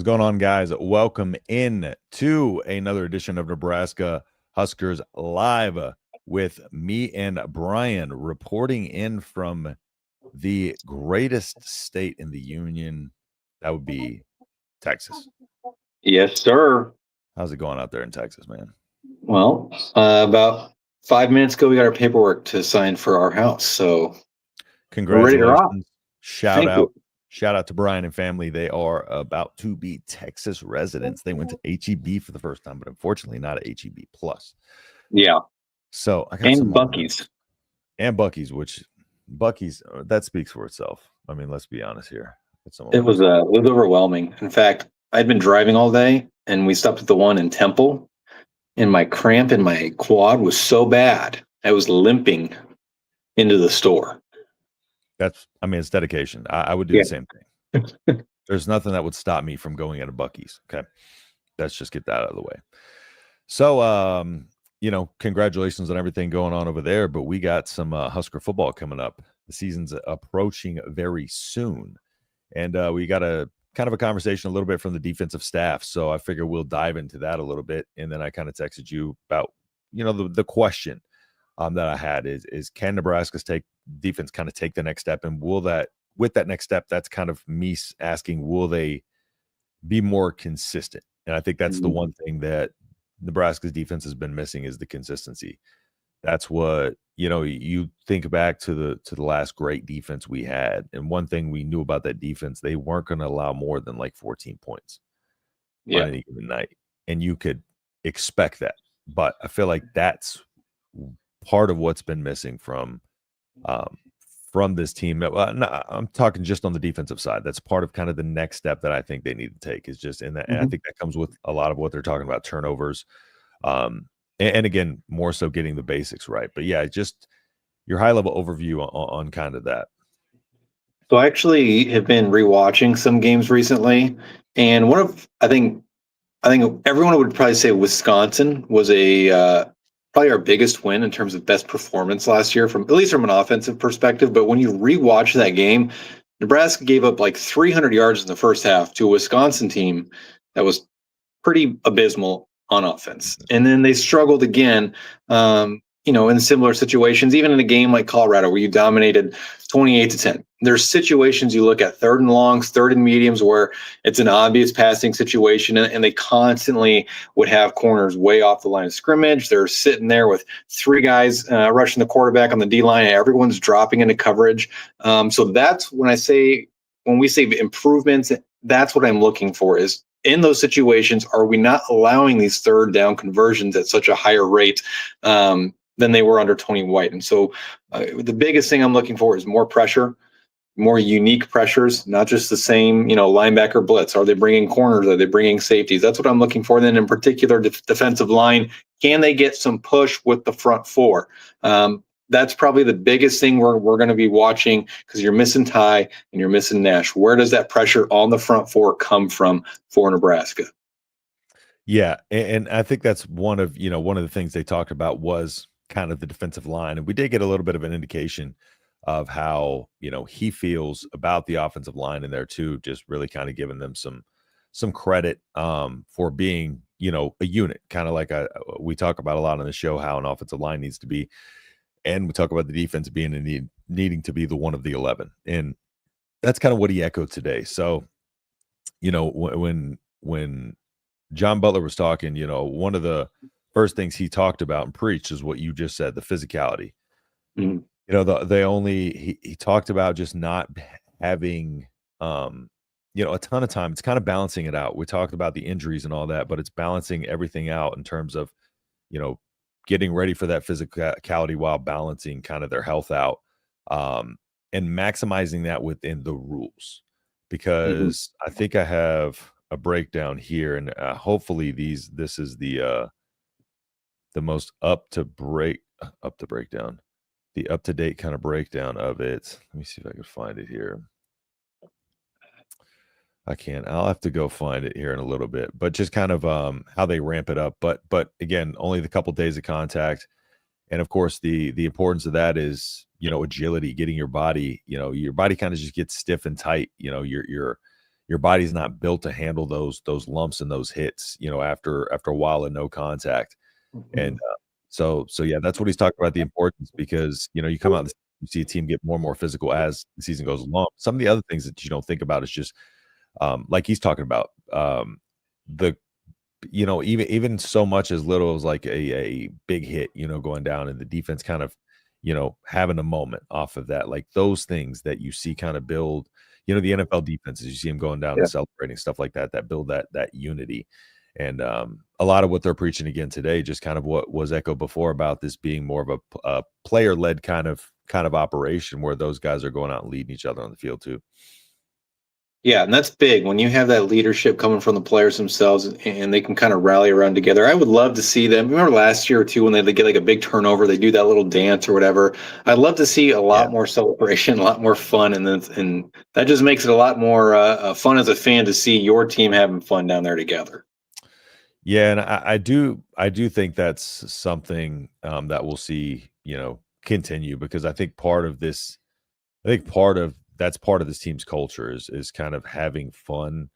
What is going on, guys? Welcome in to another edition of Nebraska Huskers Live with me and Brian reporting in from the greatest state in the union. That would be Texas. Yes, sir. How's it going out there in Texas, man? Well, about 5 minutes ago, we got our paperwork to sign for our house. So we're ready to rock. Congratulations. Shout out to Brian and family. They are about to be Texas residents. They went to HEB for the first time, but unfortunately not at HEB plus. Yeah. So I got And some Buc-ee's. And Buc-ee's, which Buc-ee's, that speaks for itself. I mean, let's be honest here. It was overwhelming. In fact, I'd been driving all day, and we stopped at the one in Temple, and my cramp in my quad was so bad, I was limping into the store. It's dedication. I would do the same thing. There's nothing that would stop me from going into Buc-ee's. Okay. Let's just get that out of the way. So, congratulations on everything going on over there, but we got some Husker football coming up. The season's approaching very soon. And we got a kind of a conversation a little bit from the defensive staff. So I figure we'll dive into that a little bit. And then I kind of texted you about, the question that I had is can Nebraska's defense kind of take the next step? And with that next step, that's kind of me asking, will they be more consistent? And I think that's the one thing that Nebraska's defense has been missing is the consistency. That's what, you think back to the last great defense we had. And one thing we knew about that defense, they weren't going to allow more than like 14 points on any given night. And you could expect that. But I feel like that's part of what's been missing from this team. I'm talking just on the defensive side. That's part of kind of the next step that I think they need to take is just in that. And I think that comes with a lot of what they're talking about, turnovers. And again, more so getting the basics right. But yeah, just your high level overview on kind of that. So I actually have been rewatching some games recently. And I think everyone would probably say Wisconsin was probably our biggest win in terms of best performance last year, at least from an offensive perspective. But when you rewatch that game, Nebraska gave up like 300 yards in the first half to a Wisconsin team that was pretty abysmal on offense. And then they struggled again, in similar situations, even in a game like Colorado where you dominated 28-10. There's situations you look at 3rd and longs, 3rd and mediums where it's an obvious passing situation and they constantly would have corners way off the line of scrimmage. They're sitting there with 3 guys rushing the quarterback on the D-line and everyone's dropping into coverage. So that's when we say improvements, that's what I'm looking for is in those situations, are we not allowing these 3rd down conversions at such a higher rate than they were under Tony White? And so the biggest thing I'm looking for is more pressure, more unique pressures, not just the same, linebacker blitz. Are they bringing corners? Are they bringing safeties? That's what I'm looking for. Then in particular, defensive line, can they get some push with the front 4? That's probably the biggest thing we're going to be watching because you're missing Ty and you're missing Nash. Where does that pressure on the front 4 come from for Nebraska? Yeah, and I think that's one of the things they talked about was kind of the defensive line. And we did get a little bit of an indication of how, he feels about the offensive line in there too, just really kind of giving them some credit for being, a unit, kind of like we talk about a lot on the show, how an offensive line needs to be. And we talk about the defense being needing to be the one of the 11. And that's kind of what he echoed today. So, when John Butler was talking, one of the first things he talked about and preached is what you just said, the physicality. He talked about just not having, a ton of time. It's kind of balancing it out. We talked about the injuries and all that, but it's balancing everything out in terms of, getting ready for that physicality while balancing kind of their health out and maximizing that within the rules. Because I think I have a breakdown here, and hopefully this is the most up to date kind of breakdown of it. Let me see if I can find it here. I can't. I'll have to go find it here in a little bit, but just kind of how they ramp it up. But again, only the couple days of contact, and of course the importance of that is agility, getting your body. Your body kind of just gets stiff and tight. Your your body's not built to handle those lumps and those hits, after a while of no contact. And so yeah, that's what he's talking about, the importance, because you come out and you see a team get more and more physical as the season goes along. Some of the other things that you don't think about is just like he's talking about, the even so much as little as like a big hit, going down, and the defense kind of, having a moment off of that, like those things that you see kind of build, the NFL defenses, you see them going down and celebrating, stuff like that, that build that unity. And a lot of what they're preaching again today, just kind of what was echoed before about this being more of a player-led kind of operation, where those guys are going out and leading each other on the field too. Yeah, and that's big when you have that leadership coming from the players themselves, and they can kind of rally around together. I would love to see them. Remember last year or two when they get like a big turnover, they do that little dance or whatever. I'd love to see a lot more celebration, a lot more fun, and that just makes it a lot more fun as a fan to see your team having fun down there together. Yeah, and I do think that's something that we'll see, continue, because I think part of this that's part of this team's culture is kind of having fun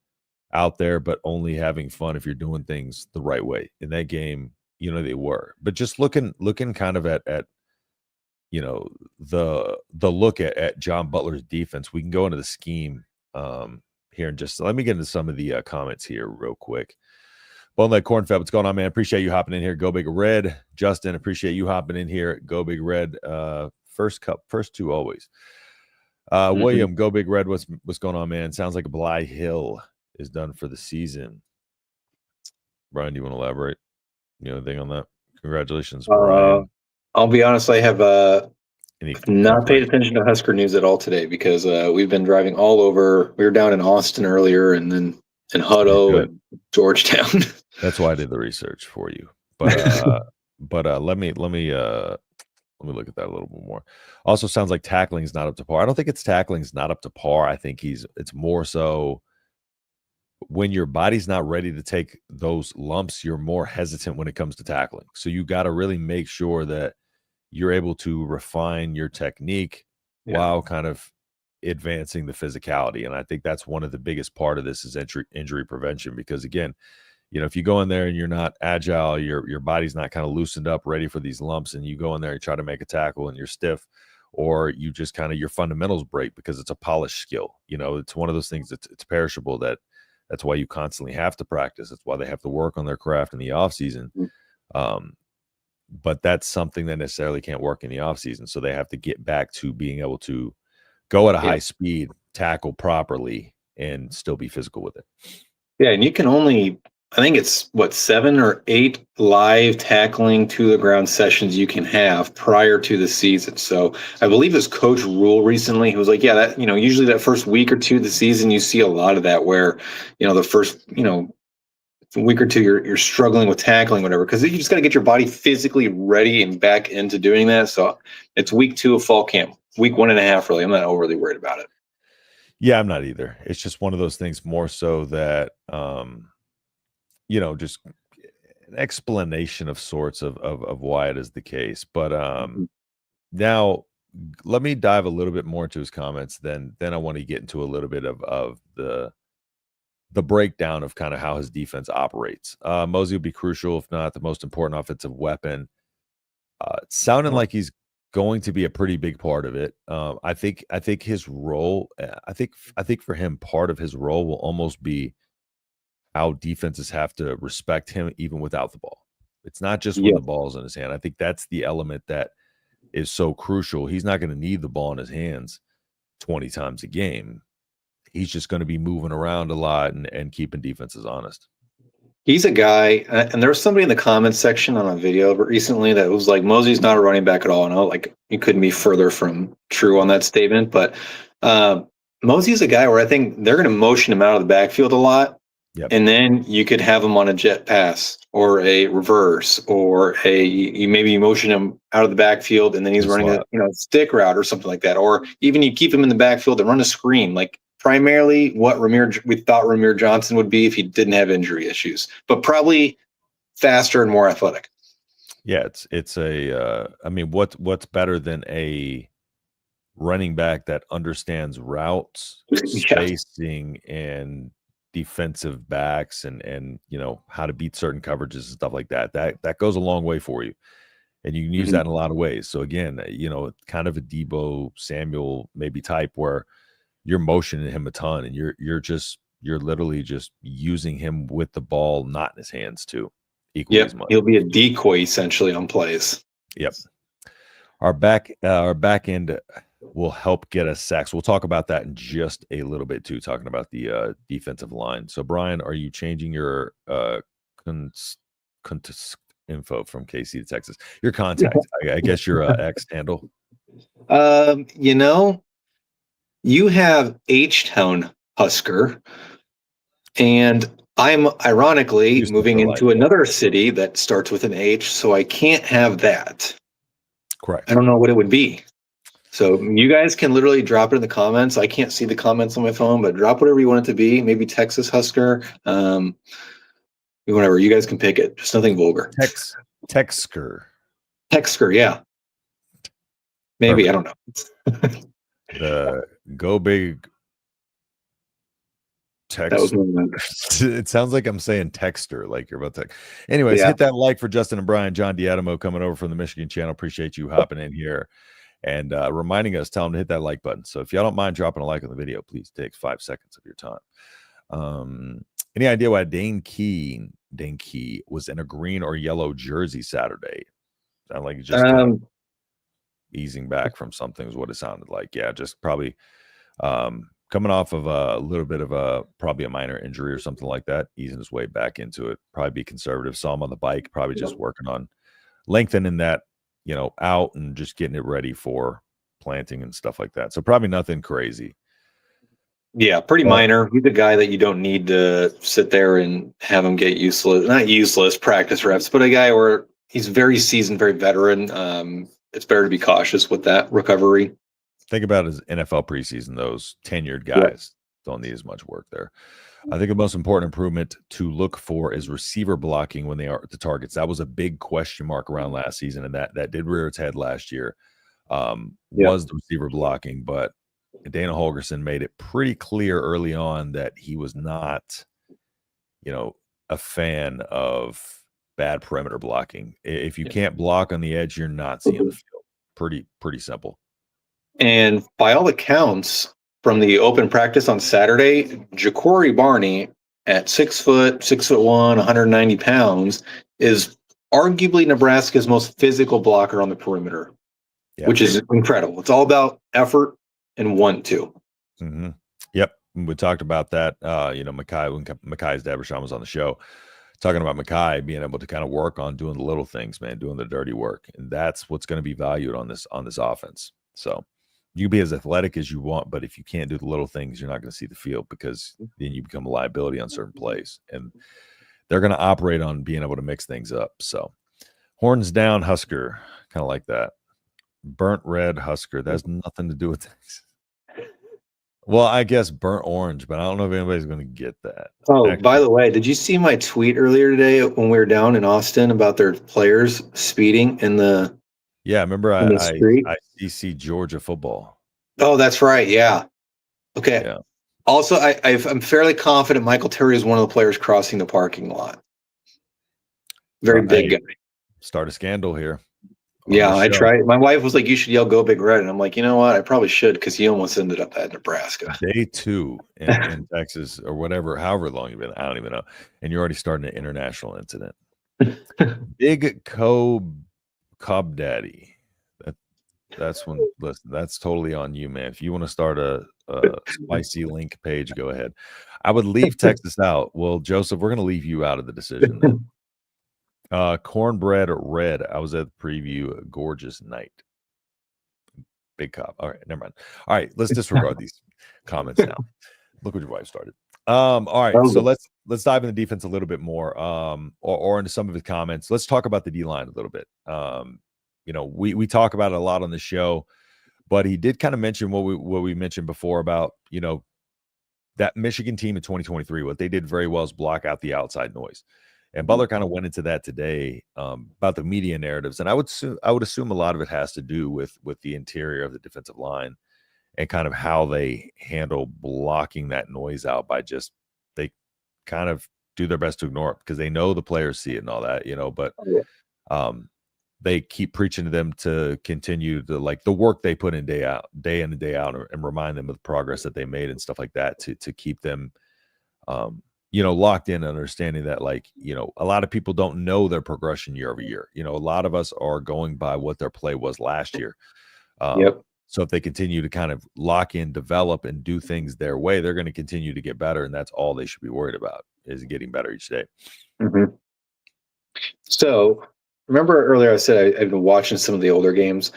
out there, but only having fun if you're doing things the right way. In that game, they were. But just looking kind of at the look at John Butler's defense, we can go into the scheme here and just let me get into some of the comments here real quick. Bone Leg Cornfed, what's going on, man? Appreciate you hopping in here. Go Big Red. Justin, appreciate you hopping in here. Go Big Red. First two always. William, Go Big Red. What's going on, man? Sounds like Bly Hill is done for the season. Brian, do you want to elaborate? Anything on that? Congratulations, Brian. I'll be honest, I have not paid attention to Husker news at all today, because we've been driving all over. We were down in Austin earlier, and then in Hutto and Georgetown. That's why I did the research for you. But let me look at that a little bit more. Also, sounds like tackling's not up to par. I don't think it's tackling's not up to par. I think it's more so when your body's not ready to take those lumps, you're more hesitant when it comes to tackling. So you got to really make sure that you're able to refine your technique while kind of advancing the physicality. And I think that's one of the biggest part of this is injury prevention, because again, if you go in there and you're not agile, your body's not kind of loosened up, ready for these lumps, and you go in there and try to make a tackle and you're stiff, or you just kind of your fundamentals break because it's a polished skill. It's one of those things that's it's perishable. That's why you constantly have to practice. That's why they have to work on their craft in the off season. But that's something that necessarily can't work in the off season. So they have to get back to being able to go at a high speed, tackle properly, and still be physical with it. Yeah, and you can only, I think it's 7 or 8 live tackling to the ground sessions you can have prior to the season. So I believe this coach Rule recently, he was like, that, usually that first week or two of the season, you see a lot of that where, the first, week or two, you're struggling with tackling, whatever, because you just got to get your body physically ready and back into doing that. So it's week 2 of fall camp, week 1.5, really. I'm not overly worried about it. Yeah, I'm not either. It's just one of those things more so that, just an explanation of sorts of why it is the case. But now let me dive a little bit more into his comments. Then I want to get into a little bit of the breakdown of kind of how his defense operates. Mosey would be crucial, if not the most important offensive weapon. Sounding like he's going to be a pretty big part of it. I think his role, I think for him, part of his role will almost be how defenses have to respect him even without the ball. It's not just when the ball's in his hand. I think that's the element that is so crucial. He's not going to need the ball in his hands 20 times a game. He's just going to be moving around a lot and keeping defenses honest. He's a guy, and there was somebody in the comments section on a video recently that was like, Mosey's not a running back at all. And I was like, you couldn't be further from true on that statement. But Mosey's a guy where I think they're going to motion him out of the backfield a lot. Yep. And then you could have him on a jet pass or a reverse, or you maybe motion him out of the backfield and then he's running a stick route or something like that. Or even you keep him in the backfield and run a screen, like primarily what we thought Ramir Johnson would be if he didn't have injury issues, but probably faster and more athletic. Yeah, it's a I mean, what's better than a running back that understands routes, spacing, and defensive backs, and how to beat certain coverages and stuff like that. That goes a long way for you, and you can use that in a lot of ways. So again, kind of a Debo Samuel maybe type where you're motioning him a ton, and you're literally just using him with the ball not in his hands too, equally as much. He'll be a decoy essentially on plays. Yep. Our back end will help get us sacks. We'll talk about that in just a little bit too, talking about the defensive line. So Brian, are you changing your info from KC to Texas? Your contact, I guess your X handle. You have H-Town Husker, and I'm ironically moving into another city that starts with an H, so I can't have that. Correct. I don't know what it would be. So you guys can literally drop it in the comments. I can't see the comments on my phone, but drop whatever you want it to be. Maybe Texas Husker. Whatever. You guys can pick it. Just nothing vulgar. Texker, yeah. Maybe. Perfect. I don't know. The Go Big text. It sounds like I'm saying texter, like you're about to. Anyways, hit that like for Justin and Brian. John Diadamo coming over from the Michigan channel. Appreciate you hopping in here and reminding us. Tell them to hit that like button. So if y'all don't mind dropping a like on the video, please take 5 seconds of your time. Any idea why Dane Key was in a green or yellow jersey Saturday? Sound like just easing back from something is what it sounded like. Yeah, just probably coming off of a little bit of probably a minor injury or something like that, easing his way back into it. Probably be conservative. Saw him on the bike, probably just working on lengthening that, out and just getting it ready for planting and stuff like that. So probably nothing crazy. Yeah, pretty minor. He's a guy that you don't need to sit there and have him get not useless practice reps, but a guy where he's very seasoned, very veteran. It's better to be cautious with that recovery. Think about his NFL preseason. Those tenured guys don't need as much work there. I think the most important improvement to look for is receiver blocking when they are at the targets. That was a big question mark around last season, and that did rear its head last year. Was the receiver blocking, but Dana Holgorsen made it pretty clear early on that he was not, a fan of bad perimeter blocking. If you can't block on the edge, you're not seeing the field. Pretty simple. And by all accounts, from the open practice on Saturday, Ja'Cory Barney at 6 foot, 6'1", 190 pounds, is arguably Nebraska's most physical blocker on the perimeter, which is incredible. It's all about effort and want to. Mm-hmm. Yep. We talked about that. Mekhi, when Mekhi's dad Rashawn was on the show, talking about Mekhi being able to kind of work on doing the little things, man, doing the dirty work. And that's what's going to be valued on this offense. So you can be as athletic as you want, but if you can't do the little things, you're not going to see the field, because then you become a liability on certain plays. And they're going to operate on being able to mix things up. So horns down Husker, kind of like that. Burnt red Husker. That has nothing to do with things. Well, I guess burnt orange, but I don't know if anybody's going to get that. Oh, actually, by the way, did you see my tweet earlier today when we were down in Austin about their players speeding in the? Yeah, remember I CC Georgia football. Oh, that's right. Yeah. Okay. Yeah. Also, I'm fairly confident Michael Terry is one of the players crossing the parking lot. Very big guy. Start a scandal here. Yeah, I tried. My wife was like, "You should yell Go Big Red," and I'm like, you know what? I probably should, because he almost ended up at Nebraska. Day 2 in Texas or whatever, however long you've been. I don't even know. And you're already starting an international incident. Big Cobb Daddy. That's when. Listen, that's totally on you, man. If you want to start a spicy link page, go ahead. I would leave Texas out. Well, Joseph, we're going to leave you out of the decision then. Cornbread red. I was at the preview. Gorgeous night. Big cop. All right, never mind. All right, let's disregard these comments now. Look what your wife started. All right, so let's dive into defense a little bit more, or into some of his comments. Let's talk about the D-line a little bit. We talk about it a lot on the show, but he did kind of mention what we mentioned before about that Michigan team in 2023. What they did very well is block out the outside noise. And Butler kind of went into that today about the media narratives, and I would assume a lot of it has to do with the interior of the defensive line. and kind of how they handle blocking that noise out by just they kind of do their best to ignore it because they know the players see it and all that, but they keep preaching to them to continue to like the work they put in day in and day out, and remind them of the progress that they made and stuff like that to keep them locked in, understanding that a lot of people don't know their progression year over year. A lot of us are going by what their play was last year. Yep. So if they continue to kind of lock in, develop, and do things their way, they're going to continue to get better, and that's all they should be worried about, is getting better each day. Mm-hmm. So remember earlier I said I've been watching some of the older games.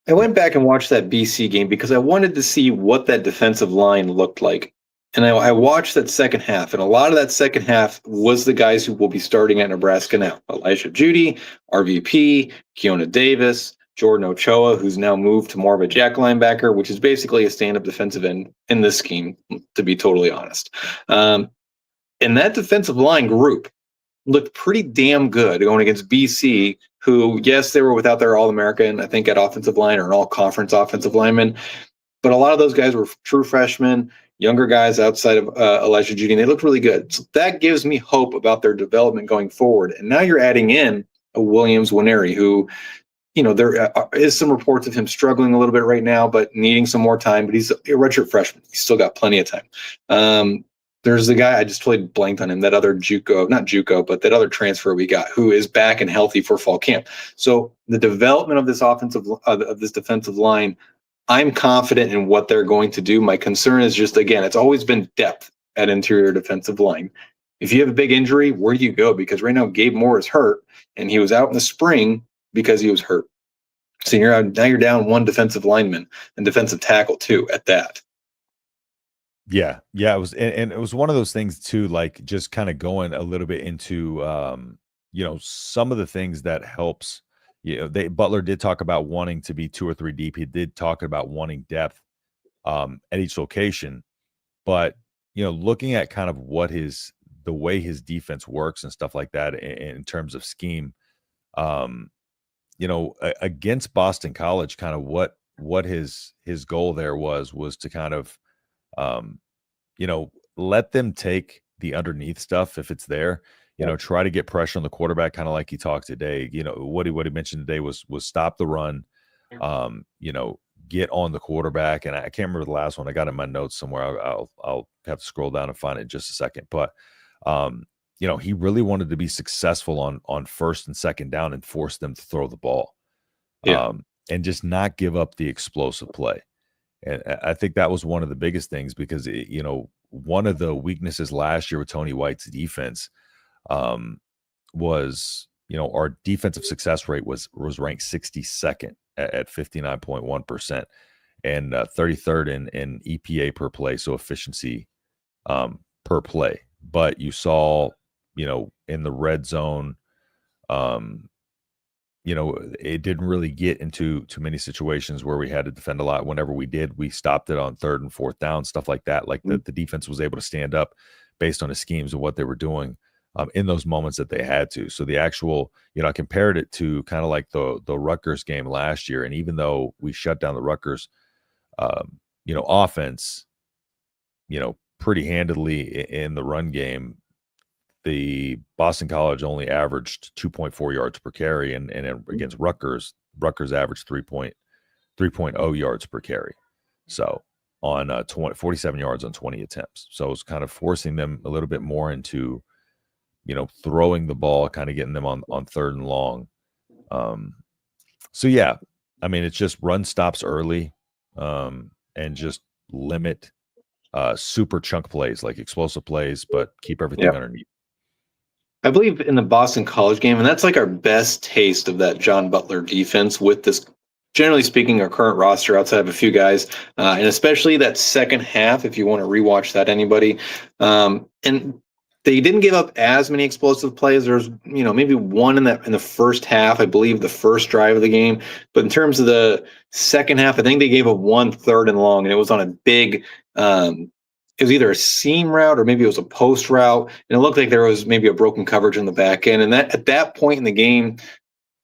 I went back and watched that BC game because I wanted to see what that defensive line looked like. And I watched that second half, and a lot of that second half was the guys who will be starting at Nebraska now. Elijah Judy, RVP, Keona Davis, Jordan Ochoa, who's now moved to more of a jack linebacker, which is basically a stand-up defensive end in this scheme, to be totally honest. And that defensive line group looked pretty damn good going against BC, who, yes, they were without their All-American, I think, at offensive line, or an all-conference offensive lineman. But a lot of those guys were true freshmen, younger guys outside of Elijah Judy, and they looked really good. So that gives me hope about their development going forward. And now you're adding in a Williams Winery, who, there is some reports of him struggling a little bit right now, but needing some more time. But he's a redshirt freshman. He's still got plenty of time. There's the guy, I just totally blanked on him, that other not JUCO, but that other transfer we got, who is back and healthy for fall camp. So the development of this of this defensive line, I'm confident in what they're going to do. My concern is just, again, it's always been depth at interior defensive line. If you have a big injury, where do you go? Because right now Gabe Moore is hurt, and he was out in the spring because he was hurt. So now you're down one defensive lineman and defensive tackle too at that. Yeah, it was, and it was one of those things too, like just kind of going a little bit into, some of the things that helps. Butler did talk about wanting to be 2 or 3 deep. He did talk about wanting depth at each location, but looking at kind of the way his defense works and stuff like that in terms of scheme, against Boston College, kind of what his goal there was to kind of let them take the underneath stuff if it's there. Try to get pressure on the quarterback, kind of like he talked today. What he mentioned today was stop the run, get on the quarterback. And I can't remember the last one. I got it in my notes somewhere. I'll have to scroll down and find it in just a second. But he really wanted to be successful on first and second down and force them to throw the ball, and just not give up the explosive play. And I think that was one of the biggest things, because one of the weaknesses last year with Tony White's defense was, our defensive success rate was ranked 62nd at 59.1%, and 33rd in EPA per play, so efficiency per play. But you saw, in the red zone, it didn't really get into too many situations where we had to defend a lot. Whenever we did, we stopped it on 3rd and 4th down, stuff like that. Like the defense was able to stand up based on the schemes of what they were doing in those moments that they had to. So the actual, I compared it to kind of like the Rutgers game last year. And even though we shut down the Rutgers, offense, pretty handedly in the run game, the Boston College only averaged 2.4 yards per carry, and against Rutgers averaged 3.0 yards per carry. So on 47 yards on 20 attempts. So it's kind of forcing them a little bit more into, throwing the ball, kind of getting them on 3rd and long. So yeah, I mean, it's just run stops early, and just limit super chunk plays, like explosive plays, but keep everything underneath. I believe in the Boston College game, and that's like our best taste of that John Butler defense with this, generally speaking, our current roster outside of a few guys, and especially that second half, if you want to rewatch that, anybody. And they didn't give up as many explosive plays. There's, maybe one in the first half, I believe, the first drive of the game. But in terms of the second half, I think they gave up 1 3rd and long, and it was on a big it was either a seam route or maybe it was a post route, and it looked like there was maybe a broken coverage in the back end. And that at that point in the game,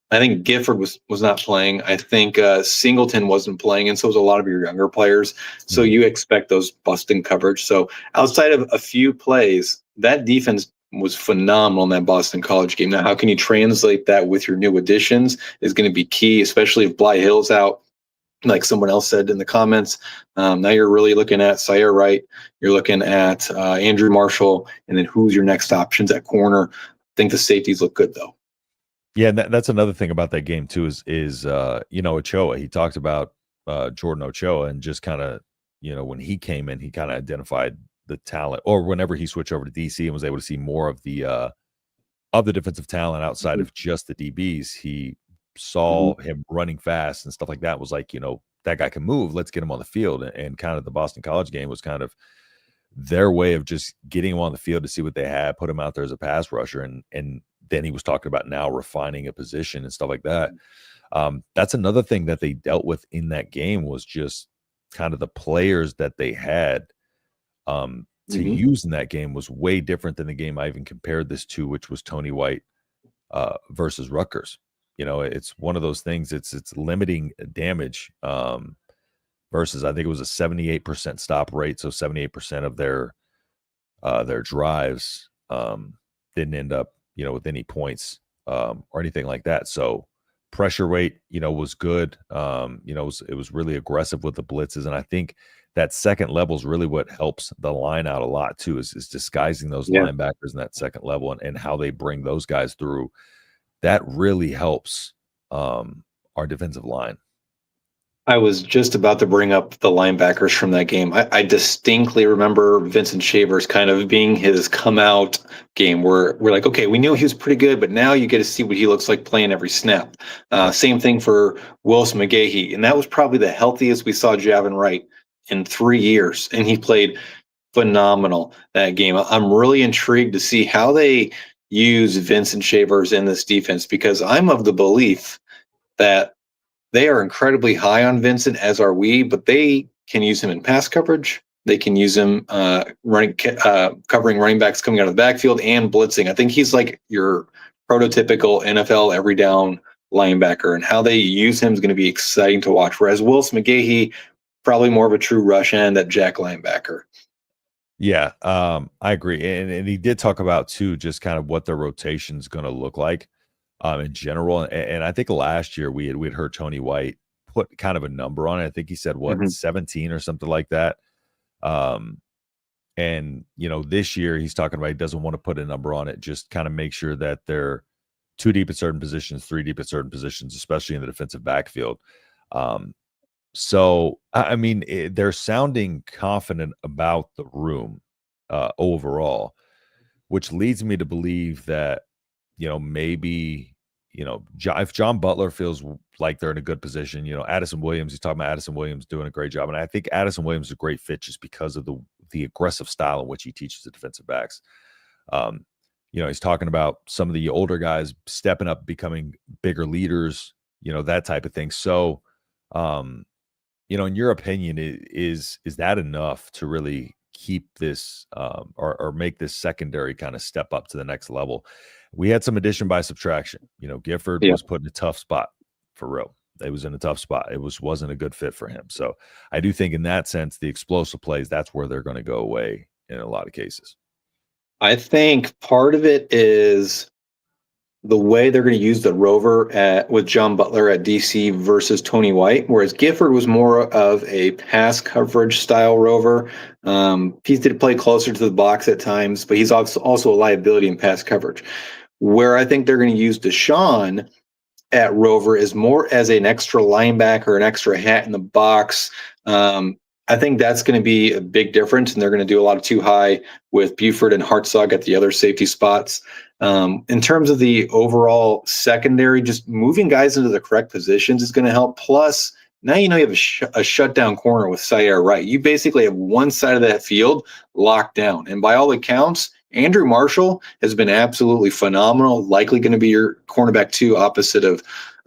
I think Gifford was not playing. I think Singleton wasn't playing, and so was a lot of your younger players. So you expect those busting coverage. So outside of a few plays, that defense was phenomenal in that Boston College game. Now, how can you translate that with your new additions is going to be key, especially if Bly Hill's out, like someone else said in the comments. Now you're really looking at Sire Wright. You're looking at Andrew Marshall, and then who's your next options at corner. I think the safeties look good, though. Yeah, and that's another thing about that game too is Ochoa. He talked about Jordan Ochoa and just kind of when he came in, he kind of identified the talent, or whenever he switched over to DC and was able to see more of the defensive talent outside of just the DBs. He saw him running fast and stuff like that. Was like, that guy can move. Let's get him on the field. And kind of the Boston College game was kind of their way of just getting him on the field to see what they had, put him out there as a pass rusher, and then he was talking about now refining a position and stuff like that. That's another thing that they dealt with in that game was just kind of the players that they had to use in that game was way different than the game I even compared this to, which was Tony White versus Rutgers. It's one of those things. It's limiting damage versus I think it was a 78% stop rate, so 78% of their drives didn't end up with any points or anything like that. So pressure rate, was good. It was really aggressive with the blitzes. And I think that second level is really what helps the line out a lot too, is disguising those linebackers in that second level and how they bring those guys through. That really helps our defensive line. I was just about to bring up the linebackers from that game. I distinctly remember Vincent Shavers kind of being his come out game where we're like, okay, we knew he was pretty good, but now you get to see what he looks like playing every snap. Same thing for Wilson McGahee. And that was probably the healthiest we saw Javin Wright in 3 years. And he played phenomenal that game. I'm really intrigued to see how they use Vincent Shavers in this defense, because I'm of the belief that they are incredibly high on Vincent, as are we, but they can use him in pass coverage. They can use him covering running backs coming out of the backfield and blitzing. I think he's like your prototypical NFL every down linebacker, and how they use him is going to be exciting to watch. Whereas Wilson McGahee, probably more of a true rush end at jack linebacker. Yeah, I agree. And he did talk about too, just kind of what the rotation is going to look like. In general, and I think last year we had heard Tony White put kind of a number on it. I think he said 17 or something like that. And this year he's talking about he doesn't want to put a number on it, just kind of make sure that they're 2 deep at certain positions, 3 deep at certain positions, especially in the defensive backfield. So I mean, they're sounding confident about the room overall, which leads me to believe that maybe, if John Butler feels like they're in a good position, Addison Williams, he's talking about Addison Williams doing a great job. And I think Addison Williams is a great fit just because of the aggressive style in which he teaches the defensive backs. He's talking about some of the older guys stepping up, becoming bigger leaders, that type of thing. So, in your opinion, is that enough to really keep this or make this secondary kind of step up to the next level? We had some addition by subtraction. Gifford was put in a tough spot for real. It was in a tough spot. It wasn't a good fit for him. So I do think in that sense, the explosive plays, that's where they're going to go away in a lot of cases. I think part of it is the way they're going to use the rover with John Butler at DC versus Tony White, whereas Gifford was more of a pass coverage style rover. He did play closer to the box at times, but he's also a liability in pass coverage. Where I think they're going to use Deshaun at rover is more as an extra linebacker, an extra hat in the box. I think that's going to be a big difference, and they're going to do a lot of too high with Buford and Hartzog at the other safety spots. In terms of the overall secondary, just moving guys into the correct positions is going to help. Plus, now you have a shutdown corner with Sire Wright. You basically have one side of that field locked down. And by all accounts, Andrew Marshall has been absolutely phenomenal, likely going to be your cornerback 2 opposite of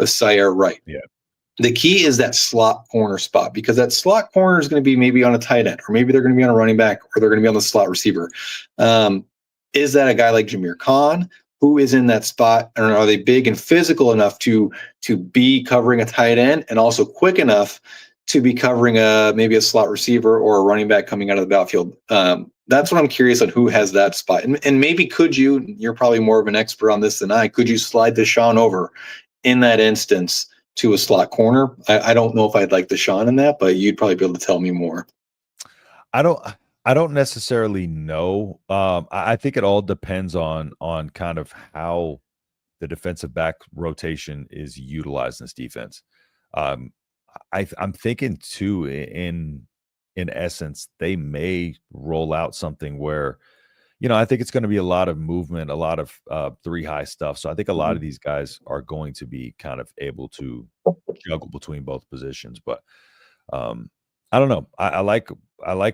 Sire Wright. Yeah. The key is that slot corner spot, because that slot corner is going to be maybe on a tight end, or maybe they're going to be on a running back, or they're going to be on the slot receiver. Is that a guy like Jameer Khan? who is in that spot, and are they big and physical enough to be covering a tight end, and also quick enough to be covering maybe a slot receiver or a running back coming out of the backfield. That's what I'm curious on, who has that spot. And maybe you're probably more of an expert on this than I, could you slide Deshaun over in that instance to a slot corner? I don't know if I'd like Deshaun in that, but you'd probably be able to tell me more. I don't necessarily know. I think it all depends on kind of how the defensive back rotation is utilized in this defense. I'm thinking too, in essence, they may roll out something where, I think it's going to be a lot of movement, a lot of 3 high stuff. So I think a lot of these guys are going to be kind of able to juggle between both positions. But I don't know. I like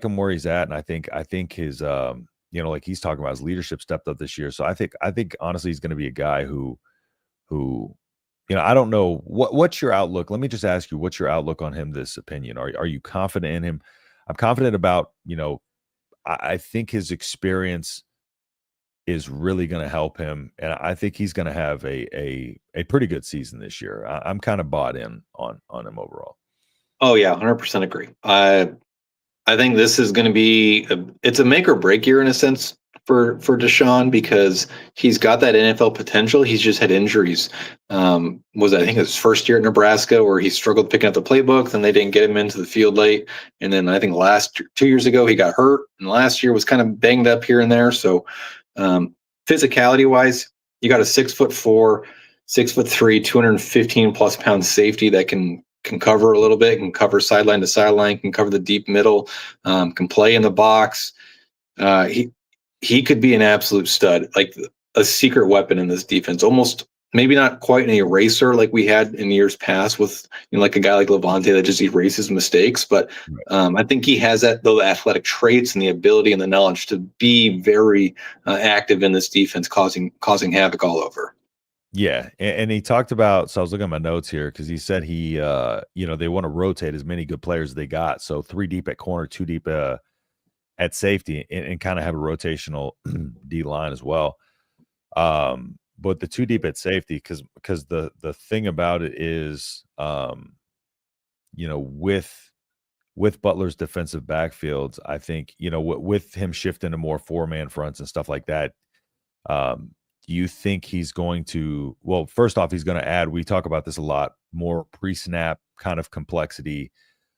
him where he's at, and I think his like he's talking about, his leadership stepped up this year. So I think honestly he's going to be a guy who I don't know what's your outlook. Let me just ask you, what's your outlook on him? This opinion, are you confident in him? I'm confident about, I think his experience is really going to help him, and I think he's going to have a pretty good season this year. I'm kind of bought in on him overall. Oh yeah, 100% agree. I think this is going to be it's a make or break year in a sense for Deshaun, because he's got that NFL potential. He's just had injuries. I think his first year at Nebraska where he struggled picking up the playbook, then they didn't get him into the field late. And then I think 2 years ago he got hurt, and last year was kind of banged up here and there. So physicality wise, you got a 6'4", 6'3", 215 plus pound safety that can cover a little bit, can cover sideline to sideline, can cover the deep middle, can play in the box. He could be an absolute stud, like a secret weapon in this defense. Almost, maybe not quite an eraser like we had in years past with like a guy like Levante that just erases mistakes. But I think he has those athletic traits and the ability and the knowledge to be very active in this defense, causing havoc all over. Yeah, and he talked about, so I was looking at my notes here, because he said they want to rotate as many good players as they got. So 3 deep at corner, 2 deep at safety, and kind of have a rotational D line as well. But the 2 deep at safety, because the thing about it is, with Butler's defensive backfields, I think, with him shifting to more 4-man fronts and stuff like that, do you think he's going to, well, first off, he's going to add, we talk about this a lot, more pre-snap kind of complexity.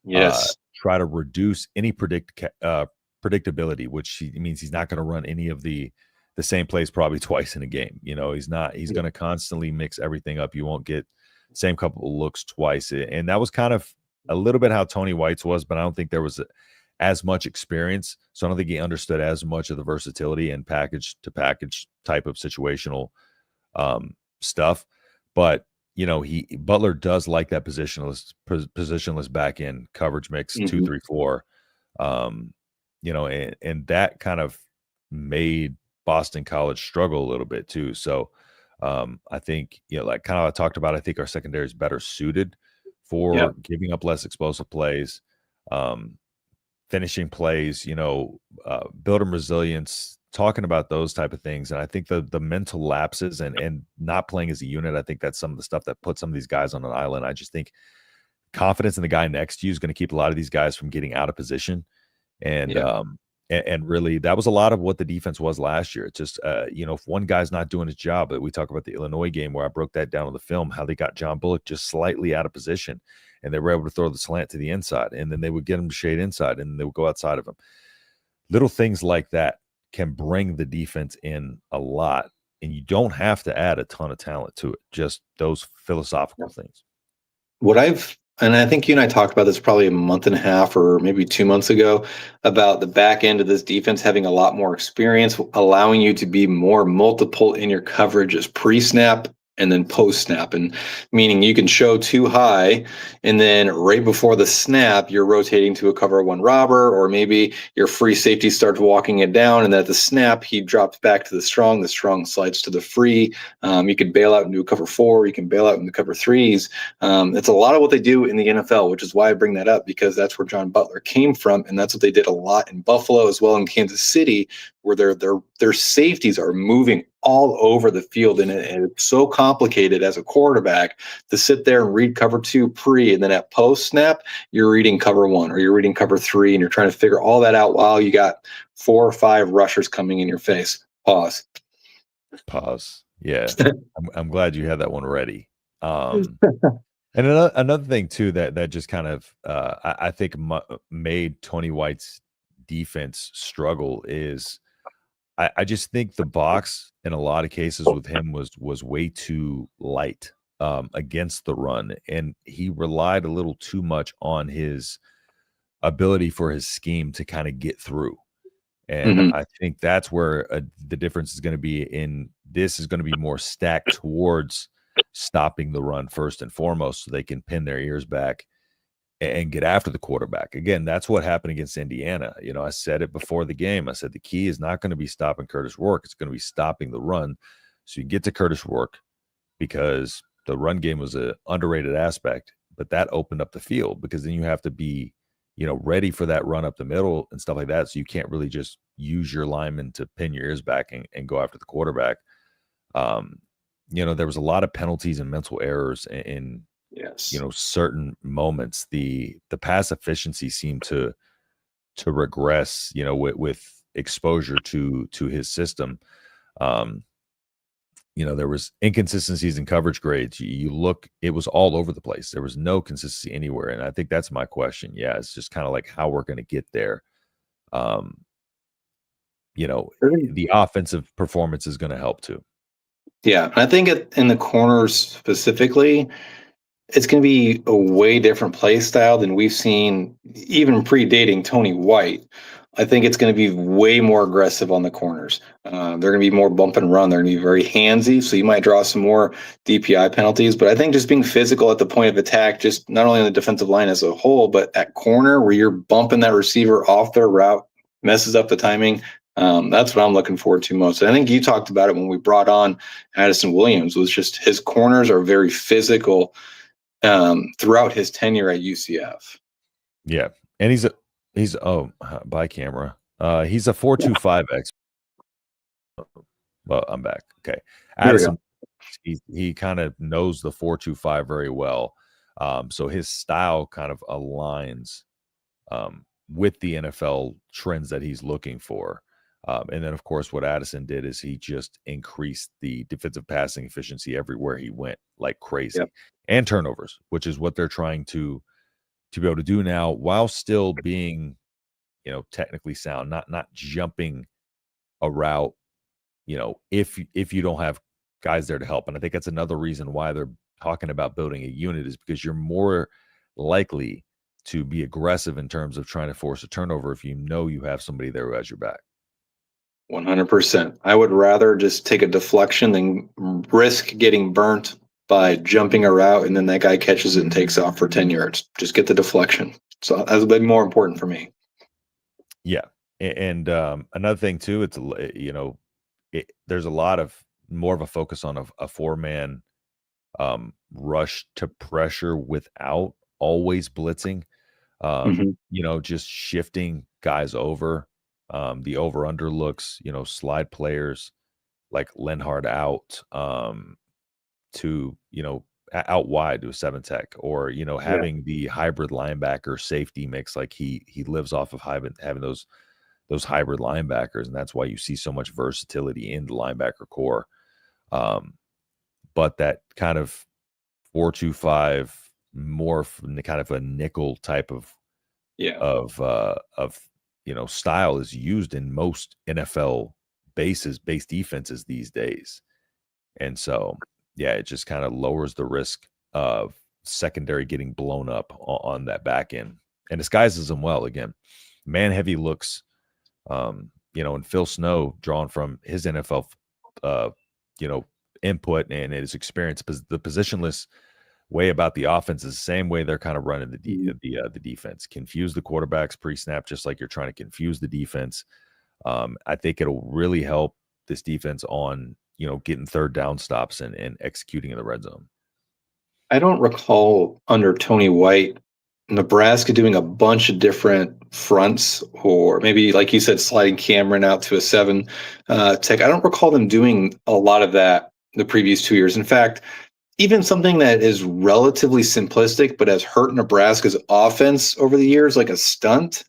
Yes. Try to reduce any predictability, which means he's not going to run any of the same plays probably twice in a game. He's going to constantly mix everything up. You won't get the same couple of looks twice. And that was kind of a little bit how Tony White's was, but I don't think there was as much experience. So I don't think he understood as much of the versatility and package to package type of situational stuff. But, Butler does like that positionless back end coverage mix, 2, 3, 4. And that kind of made Boston College struggle a little bit too. So I think, like kind of I talked about, I think our secondary is better suited for giving up less explosive plays, finishing plays, building resilience, talking about those type of things. And I think the mental lapses and not playing as a unit, I think that's some of the stuff that puts some of these guys on an island. I just think confidence in the guy next to you is going to keep a lot of these guys from getting out of position. And really, that was a lot of what the defense was last year. It's just, if one guy's not doing his job, but we talk about the Illinois game where I broke that down on the film, how they got John Bullock just slightly out of position, and they were able to throw the slant to the inside, and then they would get him to shade inside, and they would go outside of him. Little things like that can bring the defense in a lot, and you don't have to add a ton of talent to it, just those philosophical things. And I think you and I talked about this probably a month and a half or maybe 2 months ago, about the back end of this defense having a lot more experience, allowing you to be more multiple in your coverage as pre-snap and then post-snap, and meaning you can show 2 high, and then right before the snap, you're rotating to a cover 1 robber, or maybe your free safety starts walking it down, and then at the snap, he drops back to the strong slides to the free. You can bail out and do a cover 4, you can bail out into cover 3s. It's a lot of what they do in the NFL, which is why I bring that up, because that's where John Butler came from, and that's what they did a lot in Buffalo as well in Kansas City, where their safeties are moving all over the field, and it's so complicated as a quarterback to sit there and read cover 2 pre, and then at post snap you're reading cover 1 or you're reading cover 3, and you're trying to figure all that out while you got 4 or 5 rushers coming in your face. Pause. Yeah, I'm glad you had that one ready. And another thing too that just kind of I think made Tony White's defense struggle is I just think the box in a lot of cases with him was way too light against the run, and he relied a little too much on his ability for his scheme to kind of get through. And I think that's where the difference is going to be. This is going to be more stacked towards stopping the run first and foremost, so they can pin their ears back and get after the quarterback. Again, that's what happened against Indiana. I said it before the game. I said the key is not going to be stopping Curtis Rourke. It's going to be stopping the run. So you get to Curtis Rourke, because the run game was an underrated aspect, but that opened up the field, because then you have to be ready for that run up the middle and stuff like that. So you can't really just use your linemen to pin your ears back and go after the quarterback. There was a lot of penalties and mental errors in certain moments. The pass efficiency seemed to regress, with exposure to his system. There was inconsistencies in coverage grades. You look, it was all over the place. There was no consistency anywhere. And I think that's my question. Yeah, it's just kind of like how we're going to get there. The offensive performance is going to help too. Yeah, and I think in the corners specifically, it's going to be a way different play style than we've seen even predating Tony White. I think it's going to be way more aggressive on the corners. They're going to be more bump and run. They're going to be very handsy, so you might draw some more DPI penalties. But I think just being physical at the point of attack, just not only on the defensive line as a whole, but at corner where you're bumping that receiver off their route, messes up the timing. That's what I'm looking forward to most. And I think you talked about it when we brought on Addison Williams, was just his corners are very physical throughout his tenure at UCF. Yeah, and he's by camera. He's a 4.25 X. Well, I'm back. Okay, Addison, he kind of knows the 4.25 very well. So his style kind of aligns with the NFL trends that he's looking for. And then, of course, what Addison did is he just increased the defensive passing efficiency everywhere he went like crazy, and turnovers, which is what they're trying to be able to do now, while still being, technically sound, not jumping a route, if you don't have guys there to help. And I think that's another reason why they're talking about building a unit, is because you're more likely to be aggressive in terms of trying to force a turnover if you have somebody there who has your back. 100%. I would rather just take a deflection than risk getting burnt by jumping a route and then that guy catches it and takes off for 10 yards. Just get the deflection. So that's a bit more important for me. Yeah. And another thing too, it's, there's a lot of more of a focus on a 4-man rush to pressure without always blitzing, just shifting guys over. The over-under looks, slide players like Lenhard out to, out wide to a 7-tech, or, having the hybrid linebacker safety mix. Like he lives off of having those hybrid linebackers, and that's why you see so much versatility in the linebacker core. But that kind of 4.25, more kind of a nickel type of style is used in most NFL base defenses these days. And so, yeah, it just kind of lowers the risk of secondary getting blown up on that back end, and disguises them well. Again, man heavy looks, and Phil Snow, drawn from his NFL, input and his experience, the positionless way about the offense is the same way they're kind of running the defense. Confuse the quarterbacks pre-snap, just like you're trying to confuse the defense. I think it'll really help this defense on, getting third down stops and executing in the red zone. I don't recall under Tony White Nebraska doing a bunch of different fronts, or maybe, like you said, sliding Cameron out to a 7 tech. I don't recall them doing a lot of that the previous 2 years. In fact, even something that is relatively simplistic but has hurt Nebraska's offense over the years, like a stunt,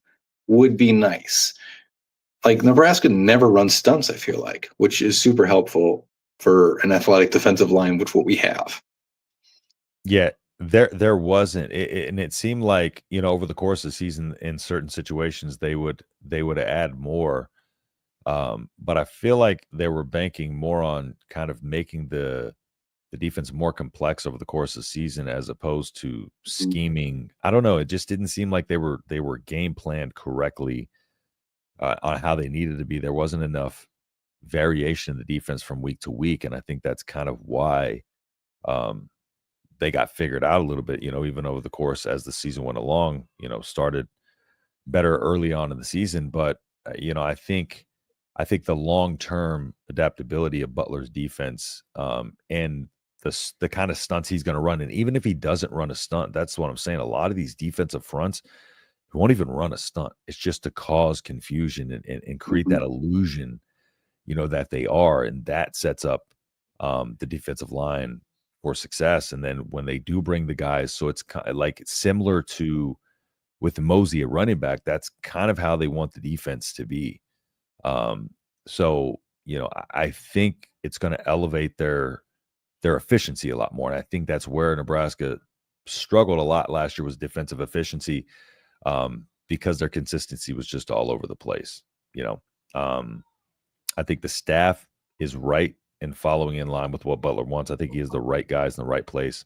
would be nice. Like Nebraska never runs stunts, I feel like, which is super helpful for an athletic defensive line, which what we have. Yeah, there wasn't, and it seemed like, over the course of the season, in certain situations, they would add more. But I feel like they were banking more on kind of making the defense more complex over the course of the season, as opposed to scheming. I don't know. It just didn't seem like they were game planned correctly on how they needed to be. There wasn't enough variation in the defense from week to week, and I think that's kind of why um, they got figured out a little bit. Even over the course as the season went along. Started better early on in the season, but I think the long term adaptability of Butler's defense, and the kind of stunts he's going to run, and even if he doesn't run a stunt, that's what I'm saying. A lot of these defensive fronts won't even run a stunt. It's just to cause confusion and create that illusion, that they are, and that sets up the defensive line for success. And then when they do bring the guys, so it's kind of like similar to with Mosey at running back, that's kind of how they want the defense to be. So I think it's going to elevate their efficiency a lot more. And I think that's where Nebraska struggled a lot last year, was defensive efficiency, because their consistency was just all over the place. I think the staff is right in following in line with what Butler wants. I think he has the right guys in the right place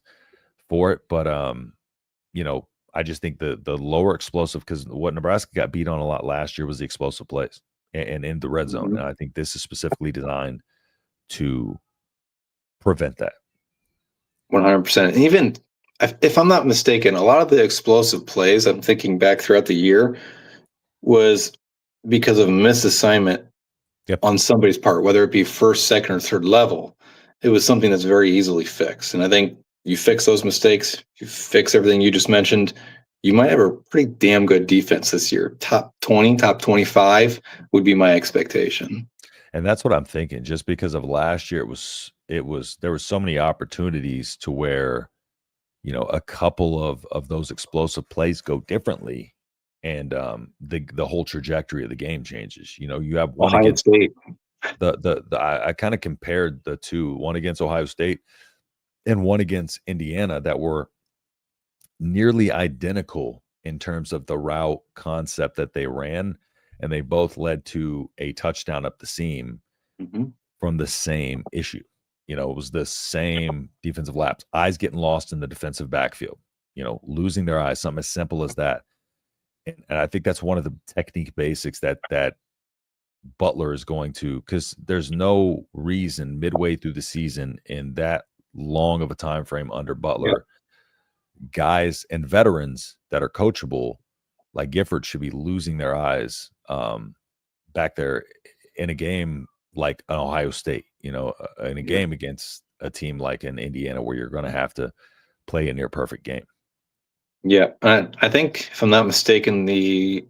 for it. But I just think the lower explosive, because what Nebraska got beat on a lot last year was the explosive plays and in the red zone. And I think this is specifically designed to prevent that. 100%. And even if I'm not mistaken, a lot of the explosive plays, I'm thinking back throughout the year, was because of a misassignment Yep. on somebody's part, whether it be first, second, or third level. It was something that's very easily fixed. And I think you fix those mistakes, you fix everything you just mentioned, you might have a pretty damn good defense this year. Top 20, top 25 would be my expectation. And that's what I'm thinking. Just because of last year, there were so many opportunities to where, a couple of those explosive plays go differently, and the whole trajectory of the game changes. You have one Ohio against State. I kind of compared the two, one against Ohio State and one against Indiana, that were nearly identical in terms of the route concept that they ran, and they both led to a touchdown up the seam from the same issue. It was the same defensive lapse, eyes getting lost in the defensive backfield, losing their eyes, something as simple as that. And I think that's one of the technique basics that Butler is going to, because there's no reason midway through the season, in that long of a time frame under Butler, guys and veterans that are coachable like Gifford should be losing their eyes back there in a game like an Ohio State, in a game against a team like an Indiana, where you're going to have to play a near perfect game. Yeah. I think, if I'm not mistaken, the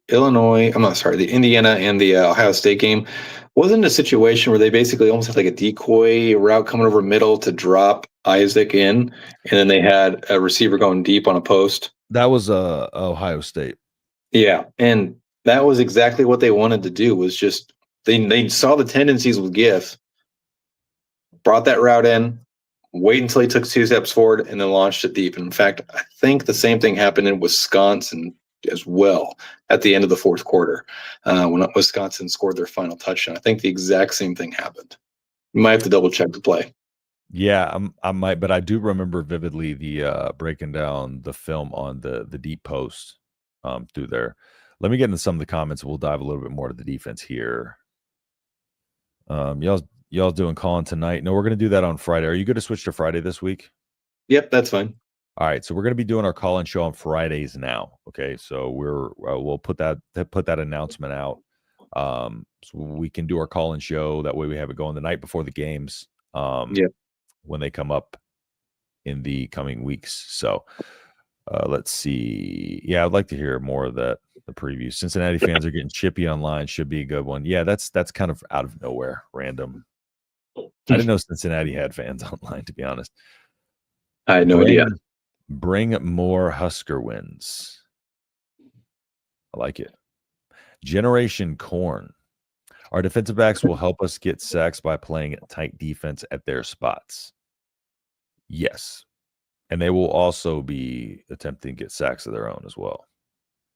Indiana and the Ohio State game wasn't a situation where they basically almost had like a decoy route coming over middle to drop Isaac in, and then they had a receiver going deep on a post. That was Ohio State. Yeah, and that was exactly what they wanted to do. Was just they saw the tendencies with Giff, brought that route in, wait until he took 2 steps forward, and then launched it deep. And in fact, I think the same thing happened in Wisconsin as well at the end of the fourth quarter, when Wisconsin scored their final touchdown. I think the exact same thing happened. You might have to double check the play. Yeah, I might, but I do remember vividly the breaking down the film on the deep post through there. Let me get into some of the comments. We'll dive a little bit more to the defense here. Y'all doing calling tonight? No, we're going to do that on Friday. Are you going to switch to Friday this week? Yep, that's fine. All right, so we're going to be doing our call-in show on Fridays now. Okay, so we'll put that announcement out, so we can do our call-in show. That way, we have it going the night before the games. When they come up in the coming weeks. So Let's see. Yeah, I'd like to hear more of that. The preview. Cincinnati fans are getting chippy online. Should be a good one. Yeah, that's kind of out of nowhere, random. I didn't know Cincinnati had fans online, to be honest. I had no idea. Bring more Husker wins. I like it. Generation Corn. Our defensive backs will help us get sacks by playing tight defense at their spots. Yes. And they will also be attempting to get sacks of their own as well.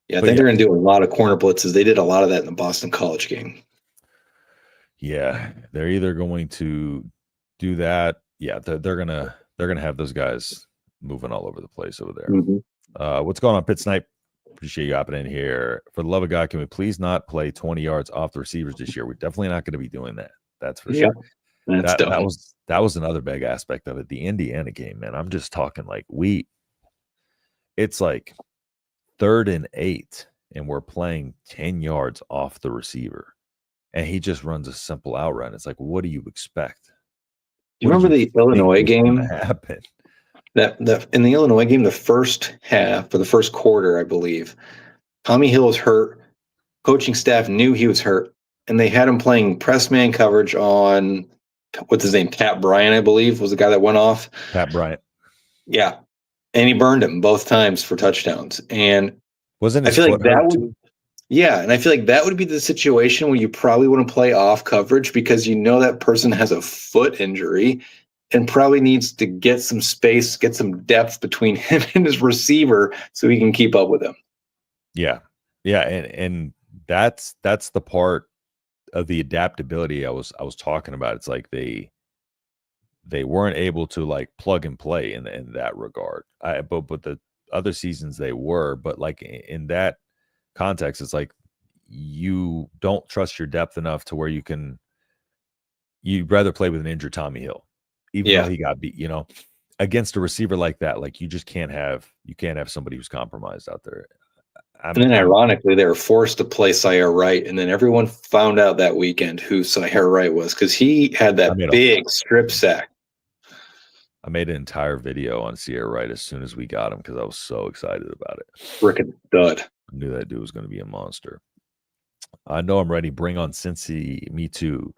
Yeah, I think they're going to do a lot of corner blitzes. They did a lot of that in the Boston College game. Yeah, they're either going to do that. Yeah, they're gonna have those guys moving all over the place over there. Mm-hmm. What's going on, Pit Snipe? Appreciate you hopping in here. For the love of God, can we please not play 20 yards off the receivers this year? We're definitely not going to be doing that. That's for sure. That was another big aspect of it. The Indiana game, man. I'm just talking like it's like 3rd and 8, and we're playing 10 yards off the receiver, and he just runs a simple out run. It's like, what do you expect? Do you remember the Illinois game? Happen? That in the Illinois game, the first half or the first quarter, I believe, Tommy Hill was hurt. Coaching staff knew he was hurt, and they had him playing press man coverage on what's his name, Pat Bryant, I believe, was the guy that went off. Pat Bryant. Yeah, and he burned him both times for touchdowns. And wasn't I feel like that would, yeah, and I feel like that would be the situation where you probably want to play off coverage because you know that person has a foot injury and probably needs to get some space, get some depth between him and his receiver so he can keep up with him. Yeah. Yeah. And that's the part of the adaptability I was talking about. It's like they weren't able to like plug and play in that regard. But the other seasons they were, but like in that context, it's like you don't trust your depth enough to where you'd rather play with an injured Tommy Hill. Even though he got beat, against a receiver like that, like you can't have somebody who's compromised out there. And then ironically, they were forced to play Syer Wright, and then everyone found out that weekend who Syer Wright was because he had that big strip sack. I made an entire video on Syer Wright as soon as we got him because I was so excited about it. Frickin' dud. I knew that dude was going to be a monster. I know I'm ready. Bring on Cincy. Me too.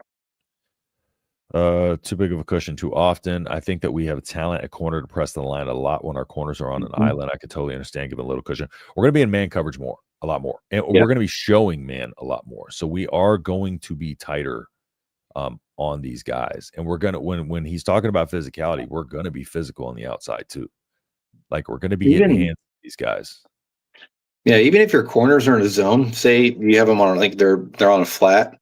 Too big of a cushion too often. I think that we have talent at corner to press the line a lot when our corners are on an island. I could totally understand giving a little cushion. We're going to be in man coverage a lot more. And we're going to be showing man a lot more. So we are going to be tighter on these guys. And we're going to, when he's talking about physicality, we're going to be physical on the outside too. Like we're going to be hitting hands with these guys. Yeah, even if your corners are in a zone, say you have them on like they're on a flat,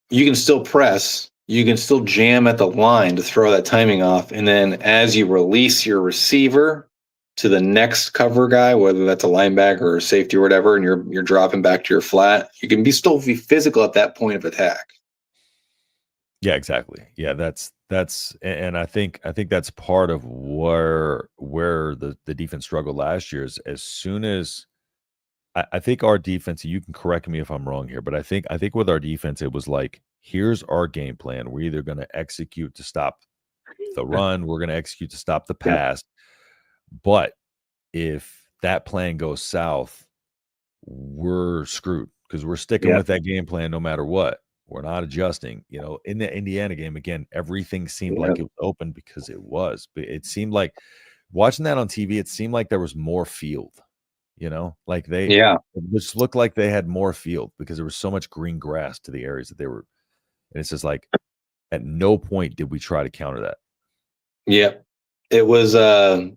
you can still press. You can still jam at the line to throw that timing off. And then as you release your receiver to the next cover guy, whether that's a linebacker or a safety or whatever, and you're dropping back to your flat, you can still be physical at that point of attack. Yeah, exactly. Yeah, that's and I think that's part of where the defense struggled last year is as soon as I think our defense, you can correct me if I'm wrong here, but I think with our defense, it was like, here's our game plan. We're either going to execute to stop the run, we're going to execute to stop the pass. But if that plan goes south, we're screwed because we're sticking with that game plan no matter what. We're not adjusting. In the Indiana game, again, everything seemed like it was open because it was. But it seemed like watching that on TV, it seemed like there was more field. Like it just looked like they had more field because there was so much green grass to the areas that they were. And it's just like at no point did we try to counter that. Yeah, it was the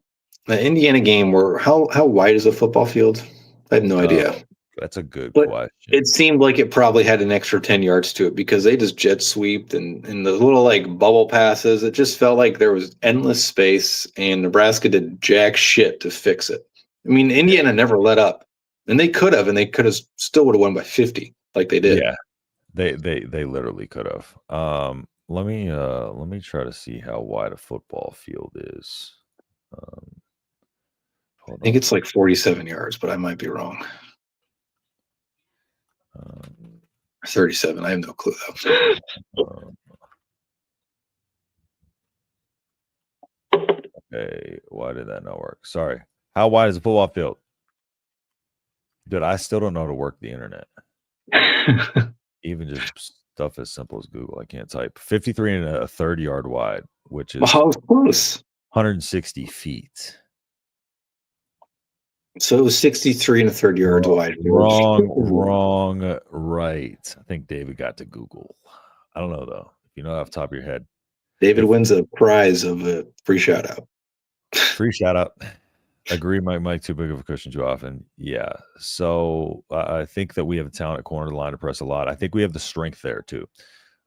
Indiana game where how wide is a football field? I have no idea. That's a good question. It seemed like it probably had an extra 10 yards to it because they just jet sweeped and the little like bubble passes. It just felt like there was endless space and Nebraska did jack shit to fix it. I mean, Indiana never let up, and they could have still would have won by 50 like they did. Yeah, they literally could have. Let me try to see how wide a football field is. I think it's like 47 yards, but I might be wrong. 37. I have no clue though. Okay, why did that not work? Sorry. How wide is the football field? Dude, I still don't know how to work the internet. Even just stuff as simple as Google, I can't type. 53 and a third yard wide, which is close. 160 feet. So it was 63 and a third yards wide. Wrong, right. I think David got to Google. I don't know, though. If you know off the top of your head. David wins a prize of a free shout out. Free shout out. Agree, Mike, too big of a cushion too often. Yeah. So I think that we have the talent at corner of the line to press a lot. I think we have the strength there, too.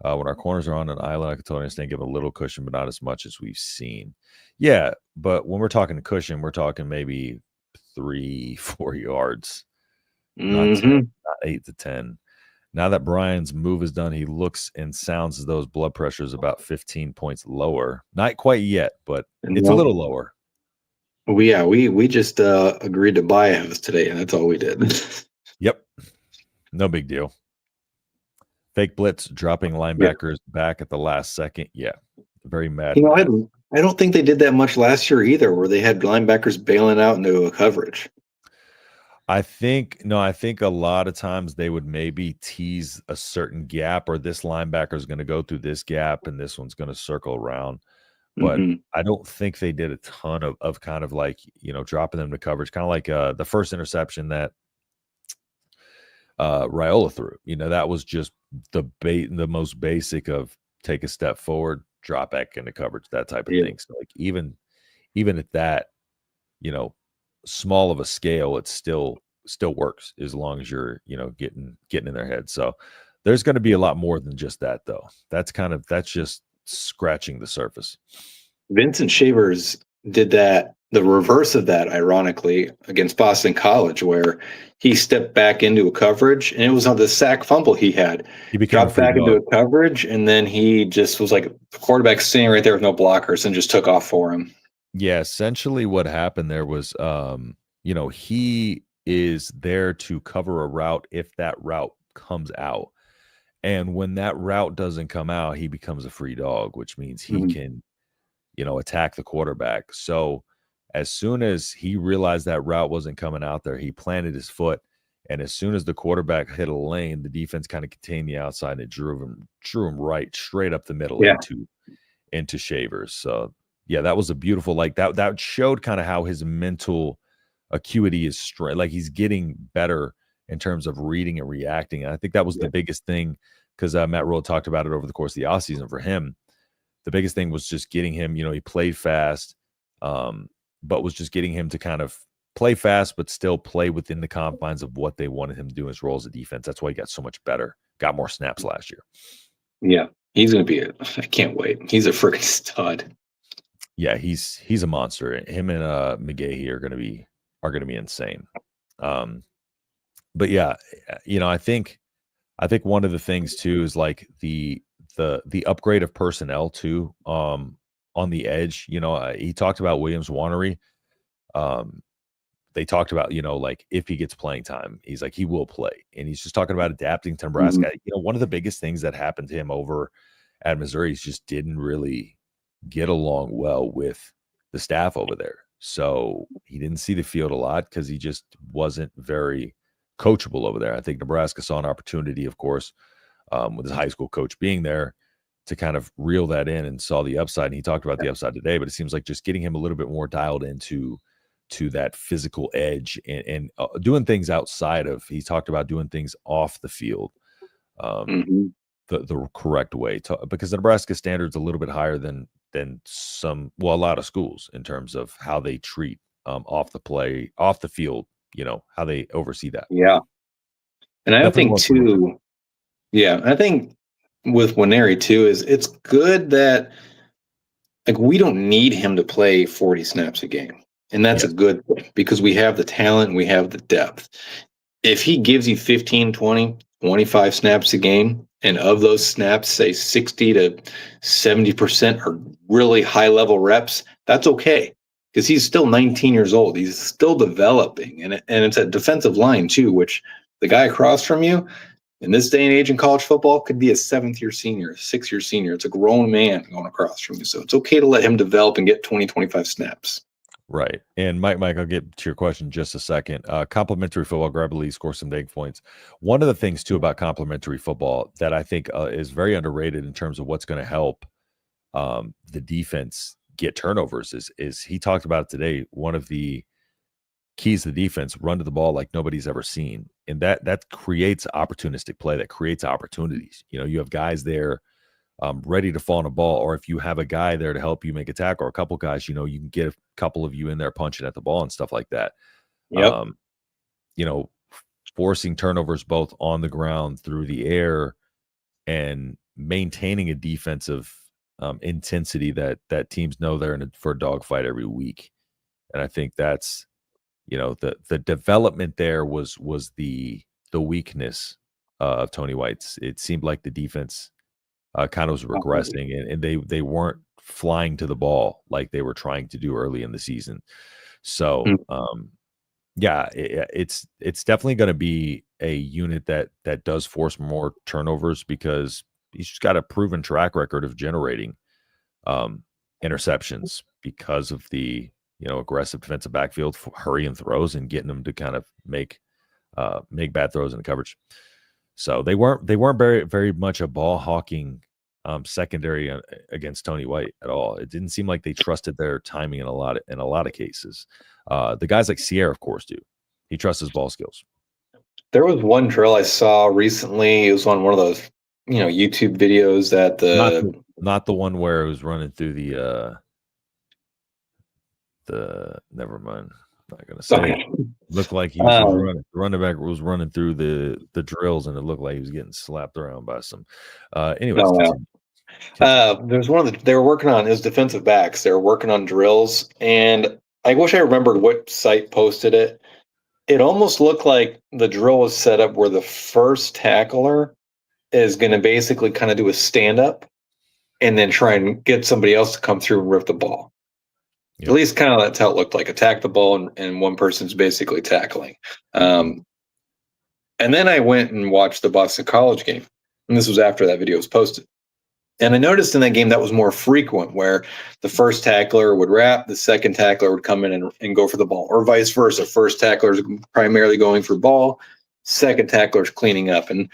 When our corners are on an island, I can totally understand give a little cushion, but not as much as we've seen. Yeah, but when we're talking cushion, we're talking maybe 3-4 yards, not 8 to 10. Now that Brian's move is done, he looks and sounds as though his blood pressure is about 15 points lower. Not quite yet, but it's a little lower. We just agreed to buy a house today, and that's all we did. Yep. No big deal. Fake blitz, dropping linebackers back at the last second. Yeah. Very mad. I don't think they did that much last year either, where they had linebackers bailing out into a coverage. I think a lot of times they would maybe tease a certain gap, or this linebacker is going to go through this gap and this one's going to circle around. But I don't think they did a ton of kind of like, dropping them to coverage, kind of like the first interception that Raiola threw. That was just the most basic of take a step forward, drop back into coverage, that type of thing. So like even at that, small of a scale, it still works as long as you're, getting in their head. So there's going to be a lot more than just that, though. That's just scratching the surface. Vincent Shavers did that, the reverse of that, ironically, against Boston College, where he stepped back into a coverage, and it was on the sack fumble he had. He dropped back into a coverage, and then he just was like the quarterback sitting right there with no blockers and just took off for him. Yeah, essentially what happened there was, he is there to cover a route if that route comes out. And when that route doesn't come out, he becomes a free dog, which means he can, attack the quarterback. So as soon as he realized that route wasn't coming out there, he planted his foot. And as soon as the quarterback hit a lane, the defense kind of contained the outside and it drew him right straight up the middle into Shavers. So yeah, that was a beautiful, like that showed kind of how his mental acuity is straight. Like he's getting better in terms of reading and reacting. And I think that was the biggest thing, because Matt Rule talked about it over the course of the offseason for him. The biggest thing was just getting him, he played fast, but was just getting him to kind of play fast, but still play within the confines of what they wanted him to do in his role as a defense. That's why he got so much better, got more snaps last year. Yeah, he's going to be I can't wait. He's a freaking stud. Yeah, he's a monster. Him and McGahee are going to be insane. But yeah, I think one of the things too is like the upgrade of personnel too, on the edge. He talked about Williams Wanery. They talked about, like if he gets playing time, he's like, he will play. And he's just talking about adapting to Nebraska. One of the biggest things that happened to him over at Missouri is just didn't really get along well with the staff over there. So he didn't see the field a lot because he just wasn't very coachable over there. I think Nebraska saw an opportunity, of course, with his high school coach being there, to kind of reel that in, and saw the upside. And he talked about the upside today, but it seems like just getting him a little bit more dialed into that physical edge and doing things outside of, he talked about doing things off the field the correct way, because the Nebraska standard's a little bit higher than a lot of schools in terms of how they treat off the field, how they oversee that. Yeah. And I think too, I think with Waneri too, is it's good that like we don't need him to play 40 snaps a game. And that's a good thing, because we have the talent, we have the depth. If he gives you 15, 20, 25 snaps a game, and of those snaps, say 60 to 70% are really high level reps, that's okay, because he's still 19 years old. He's still developing. And it's a defensive line too, which the guy across from you in this day and age in college football could be a 7th-year senior, 6th-year senior. It's a grown man going across from you. So it's okay to let him develop and get 20, 25 snaps. Right. And Mike, I'll get to your question in just a second. Complimentary football, grab a lead, score some big points. One of the things too about complimentary football that I think is very underrated in terms of what's going to help the defense get turnovers is he talked about it today. One of the keys to the defense, run to the ball like nobody's ever seen, and that creates opportunistic play. That creates opportunities. You have guys there ready to fall on a ball, or if you have a guy there to help you make a tackle, or a couple guys, you can get a couple of you in there punching at the ball and stuff like that. Yep. You know, forcing turnovers both on the ground, through the air, and maintaining a defensive intensity that teams know they're for a dogfight every week. And I think that's the development there was the weakness of Tony White's. It seemed like the defense kind of was regressing, and they weren't flying to the ball like they were trying to do early in the season. So, yeah, it's definitely going to be a unit that does force more turnovers because he's just got a proven track record of generating interceptions because of the aggressive defensive backfield, hurrying throws and getting them to kind of make bad throws in the coverage. So they weren't very, very much a ball hawking secondary against Tony White at all. It didn't seem like they trusted their timing in a lot of cases. The guys like Sierra, of course, do. He trusts his ball skills. There was one drill I saw recently. It was on one of those, YouTube videos that not the one where it was running through the never mind. I'm not gonna say it. Looked like he was running. The running back was running through the drills, and it looked like he was getting slapped around by some. Anyways, there's one they were working on his defensive backs. They were working on drills, and I wish I remembered what site posted it. It almost looked like the drill was set up where the first tackler is going to basically kind of do a stand up, and then try and get somebody else to come through and rip the ball. Yep. At least kind of that's how it looked like. Attack the ball, and one person's basically tackling. And then I went and watched the Boston College game. And this was after that video was posted. And I noticed in that game that was more frequent, where the first tackler would wrap, the second tackler would come in and go for the ball, or vice versa. First tackler is primarily going for ball, second tackler is cleaning up. And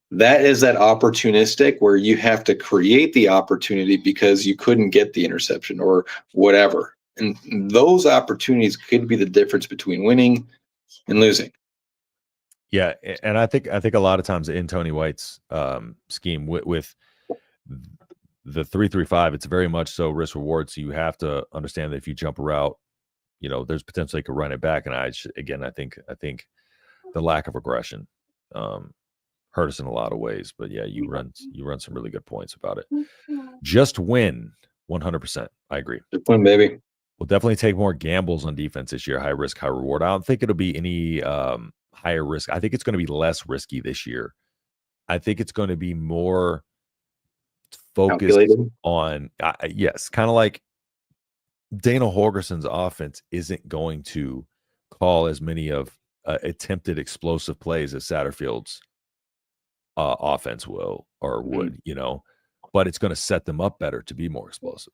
that is that opportunistic where you have to create the opportunity because you couldn't get the interception or whatever. And those opportunities could be the difference between winning and losing. Yeah, and I think a lot of times in Tony White's scheme with the 3-3-5, it's very much so risk reward. So you have to understand that if you jump a route, there's potentially could run it back. And I think the lack of aggression hurt us in a lot of ways. But yeah, you run some really good points about it. Just win 100%. I agree. Just win, baby. We'll definitely take more gambles on defense this year. High risk, high reward. I don't think it'll be any higher risk. I think it's going to be less risky this year. I think it's going to be more focused on, yes, kind of like Dana Holgerson's offense isn't going to call as many of attempted explosive plays as Satterfield's offense will or would, but it's going to set them up better to be more explosive.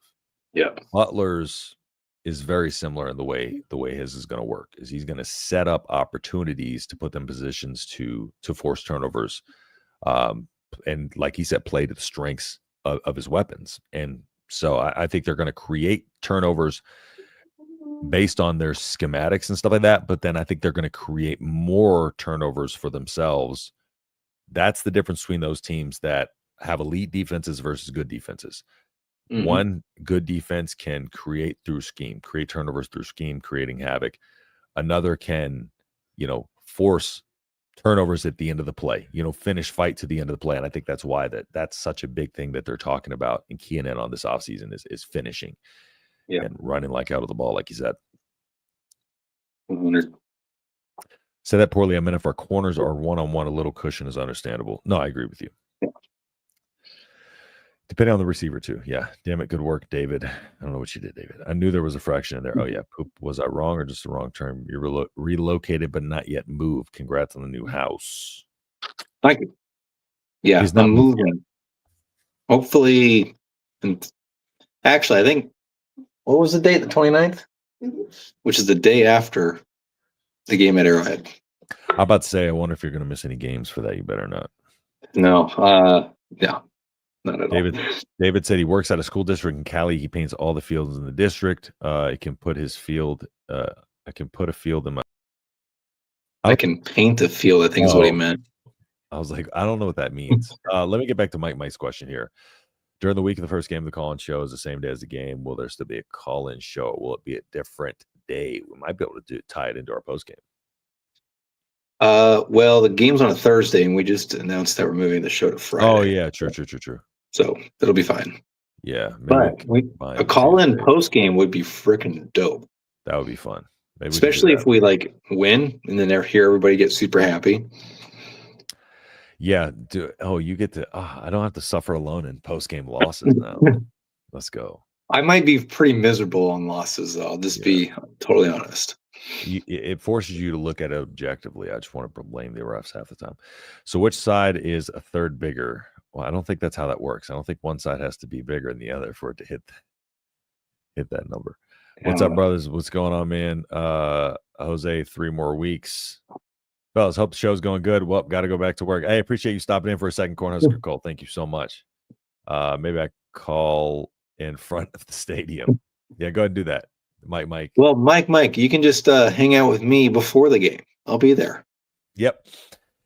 Yeah. Butler's is very similar in the way his is going to work. Is he's going to set up opportunities to put them in positions to force turnovers, and like he said, play to the strengths of his weapons. And so I think they're going to create turnovers based on their schematics and stuff like that. But then I think they're going to create more turnovers for themselves. That's the difference between those teams that have elite defenses versus good defenses. Mm-hmm. One good defense can create through scheme, create turnovers through scheme, creating havoc. Another can, force turnovers at the end of the play, finish fight to the end of the play. And I think that's why that's such a big thing that they're talking about and keying in on this offseason is finishing and running like out of the ball, like you said. 100. Say that poorly. I mean, if our corners are one-on-one, a little cushion is understandable. No, I agree with you. Depending on the receiver, too. Yeah. Damn it. Good work, David. I don't know what you did, David. I knew there was a fraction in there. Oh, yeah. Poop. Was I wrong or just the wrong term? You're relocated, but not yet moved. Congrats on the new house. Thank you. Yeah. He's not moving. Hopefully. Actually, I think, what was the date? The 29th? which is the day after the game at Arrowhead. I'm about to say, I wonder if you're going to miss any games for that. You better not. No, yeah, not at all. David said he works at a school district in Cali. He paints all the fields in the district. I can put his field. I can put a field in my. I can paint a field, I think is what he meant. I was like, I don't know what that means. Let me get back to Mike's question here. During the week of the first game, the call-in show is the same day as the game. Will there still be a call-in show? Will it be a different day? We might be able to tie it into our post game. Well, the game's on a Thursday, and we just announced that we're moving the show to Friday. Oh yeah, true. So it'll be fine. Yeah, but a call-in post game would be freaking dope. That would be fun, especially if we like win and then hear everybody get super happy. Yeah. You get to. I don't have to suffer alone in post game losses now. Let's go. I might be pretty miserable on losses, though. I'll just be totally honest. It forces you to look at it objectively. I just want to blame the refs half the time. So which side is a third bigger? Well, I don't think that's how that works. I don't think one side has to be bigger than the other for it to hit that number. What's up, brothers? What's going on, man? Jose, 3 more weeks. Fellas, hope the show's going good. Well, got to go back to work. Hey, appreciate you stopping in for a second, Cornhusker Cole. Thank you so much. Maybe I call in front of the stadium. Yeah, go ahead and do that. Mike. Well, Mike, you can just hang out with me before the game. I'll be there. Yep.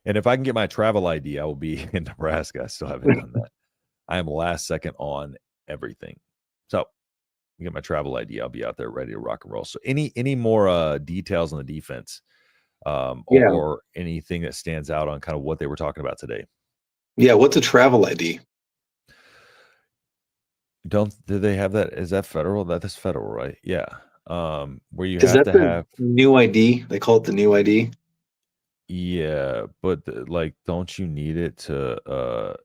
And if I can get my travel ID, I will be in Nebraska. I still haven't done that. I am last second on everything. So get my travel ID. I'll be out there ready to rock and roll. So any more details on the defense or anything that stands out on kind of what they were talking about today? Yeah. What's a travel ID? Do they have that? Is that federal? That is federal, right? Yeah. Where you have to have new ID. They call it the new ID. Yeah, but don't you need it to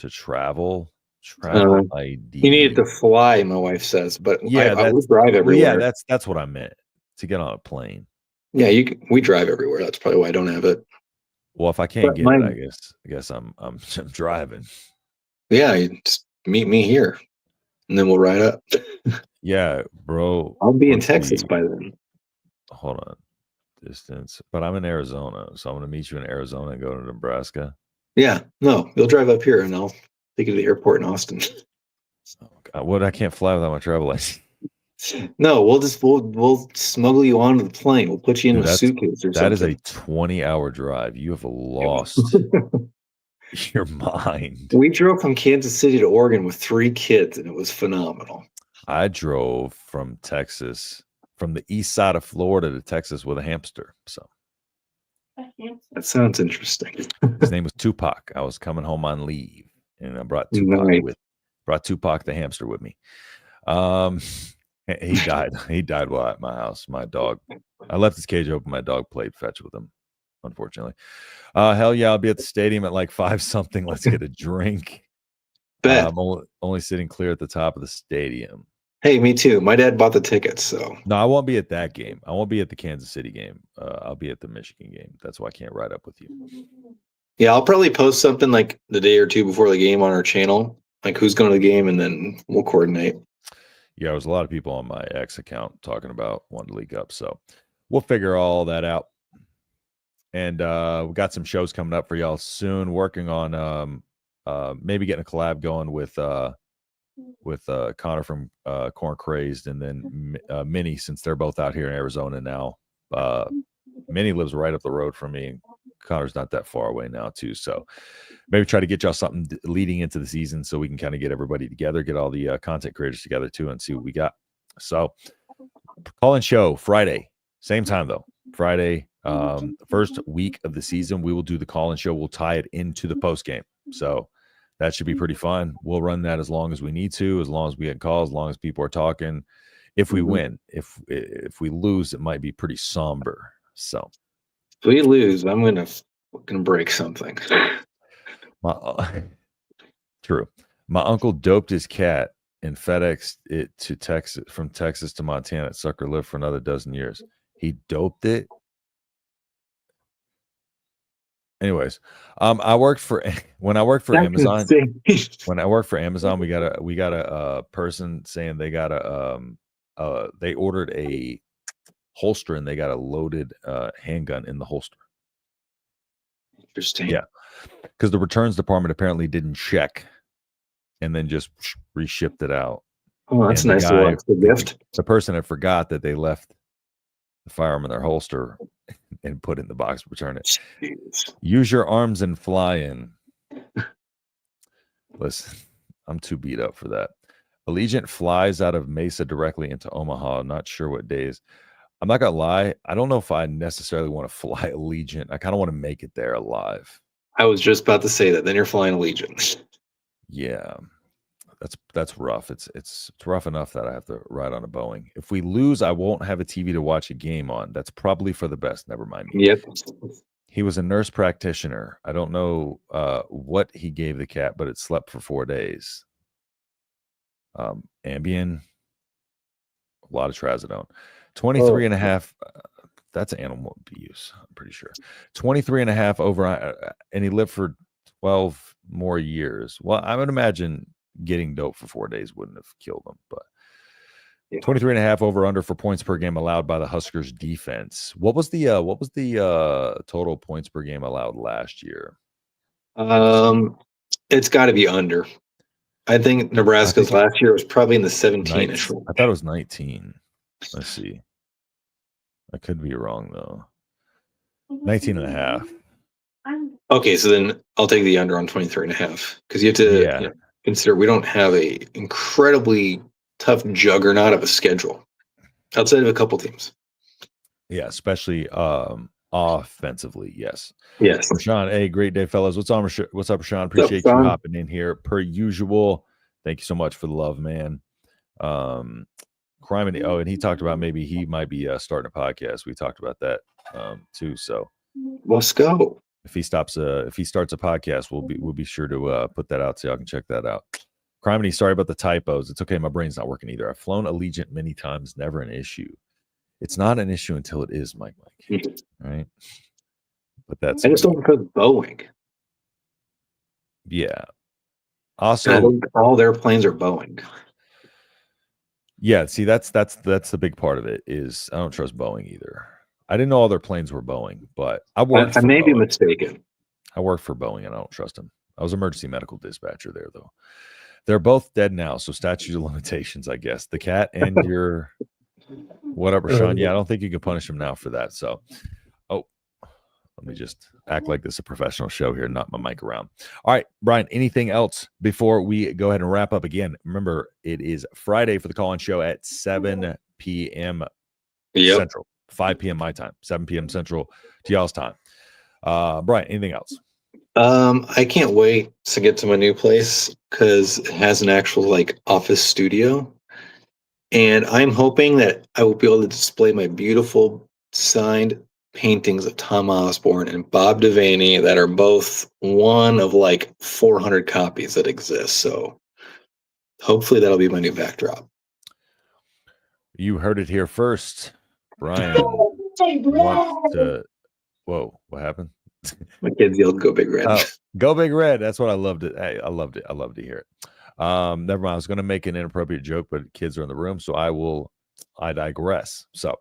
travel? Travel ID. You need it to fly, my wife says, but yeah, I would drive everywhere. Yeah, that's what I meant, to get on a plane. Yeah, we drive everywhere. That's probably why I don't have it. Well, if I can't get it, I guess I'm driving. Yeah, you just meet me here, and then we'll ride up. Yeah, bro. I'll be in Texas by then. Hold on. Distance, but I'm in Arizona, so I'm going to meet you in Arizona and go to Nebraska. Yeah, no, you'll drive up here and I'll take you to the airport in Austin. Oh, God, what? I can't fly without my travel license. No, we'll smuggle you onto the plane. We'll put you in a suitcase or something. That is a 20-hour drive. You have lost your mind. We drove from Kansas City to Oregon with 3 kids, and it was phenomenal. I drove from the east side of Florida to Texas with a hamster. So that sounds interesting. His name was Tupac. I was coming home on leave, and I brought Tupac the hamster with me. He died. He died while at my house. My dog. I left his cage open. My dog played fetch with him, unfortunately. Hell yeah, I'll be at the stadium at like 5 something. Let's get a drink. I'm only sitting clear at the top of the stadium. Hey, me too. My dad bought the tickets, so. No, I won't be at that game. I won't be at the Kansas City game. I'll be at the Michigan game. That's why I can't ride up with you. Yeah, I'll probably post something like the day or two before the game on our channel, like who's going to the game, and then we'll coordinate. Yeah, there was a lot of people on my X account talking about wanting to leak up, so we'll figure all that out. And we got some shows coming up for y'all soon. Working on maybe getting a collab going with Connor from Corn Crazed, and then Minnie, since they're both out here in Arizona now. Minnie lives right up the road from me, and Connor's not that far away now too. So maybe try to get y'all something leading into the season so we can kind of get everybody together, get all the content creators together too, and see what we got. So call-in show Friday, same time though. Friday, first week of the season, we will do the call-in show. We'll tie it into the post game. So that should be pretty fun. We'll run that as long as we need to, as long as we get calls, as long as people are talking. If we win, if we lose, it might be pretty somber. So if we lose, I'm gonna break something. True. My uncle doped his cat and FedExed it to Texas, from Texas to Montana. Sucker lived for another dozen years. He doped it. Anyways, I worked for Amazon. When I worked for Amazon, we got a person saying they got they ordered a holster and they got a loaded handgun in the holster. Interesting. Yeah, because the returns department apparently didn't check and then just reshipped it out. Oh, that's and a nice little gift. The person had forgot that they left the firearm in their holster and put it in the box to return it. Jeez. Use your arms and fly in. Listen, I'm too beat up for that. Allegiant flies out of Mesa directly into Omaha. Not sure what days. I'm not going to lie. I don't know if I necessarily want to fly Allegiant. I kind of want to make it there alive. I was just about to say that. Then you're flying Allegiant. Yeah. That's rough. It's rough enough that I have to ride on a Boeing. If we lose, I won't have a TV to watch a game on. That's probably for the best. Never mind me. Yep. He was a nurse practitioner. I don't know what he gave the cat, but it slept for 4 days. Ambien, a lot of trazodone. 23 and a half. That's animal abuse. I'm pretty sure. 23 and a half over, and he lived for 12 more years. Well, I would imagine getting dope for 4 days wouldn't have killed him, but 23 and a half over under for points per game allowed by the Huskers defense. What was the total points per game allowed last year? It's got to be under. I think Nebraska's last year was probably in the 17-ish. I thought it was 19. Let's see. I could be wrong though. 19 and a half. Okay, so then I'll take the under on 23 and a half because you have to consider we don't have a incredibly tough juggernaut of a schedule outside of a couple teams. Yeah, especially offensively. Yes. Rashawn, hey, great day, fellas. What's up, Rashawn? Appreciate you hopping in here per usual. Thank you so much for the love, man. Crime and he talked about maybe he might be starting a podcast. We talked about that too. So let's go. If he starts a podcast, we'll be sure to put that out so y'all can check that out. Criminy, sorry about the typos. It's okay. My brain's not working either. I've flown Allegiant many times, never an issue. It's not an issue until it is, Mike. Right? But that's I just don't because Boeing. Yeah. Also, all their planes are Boeing. Yeah, see, that's the big part of it is I don't trust Boeing either. I didn't know all their planes were Boeing, but I may be mistaken. I worked for Boeing and I don't trust them. I was emergency medical dispatcher there, though. They're both dead now, so statute of limitations, I guess. The cat and your whatever, Sean. Yeah, I don't think you can punish him now for that. So, let me just act like this is a professional show here, not my mic around. All right, Brian, anything else before we go ahead and wrap up? Again, remember, it is Friday for the call-in show at 7 p.m. Central, 5 p.m. my time, 7 p.m. Central to y'all's time. Brian, anything else? I can't wait to get to my new place because it has an actual office studio. And I'm hoping that I will be able to display my beautiful signed paintings of Tom Osborne and Bob Devaney that are both one of 400 copies that exist. So hopefully that'll be my new backdrop. You heard it here first. Brian wants to. Whoa, what happened? My kids yelled, "Go Big Red." Oh, go Big Red. That's what I loved it. Hey, I loved it. I love to hear it. Never mind. I was going to make an inappropriate joke, but kids are in the room, so I digress. So, all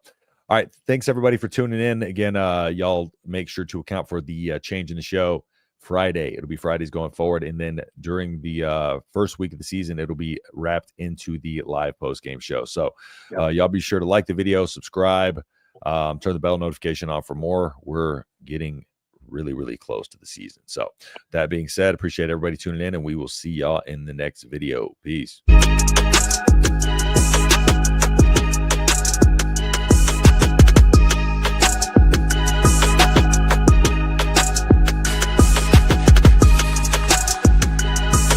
right. Thanks everybody for tuning in. Again, y'all make sure to account for the change in the show Friday. It'll be Fridays going forward. And then during the first week of the season, it'll be wrapped into the live post-game show. So y'all be sure to like the video, subscribe, turn the bell notification on for more. We're getting really, really close to the season. So that being said, appreciate everybody tuning in, and we will see y'all in the next video. Peace.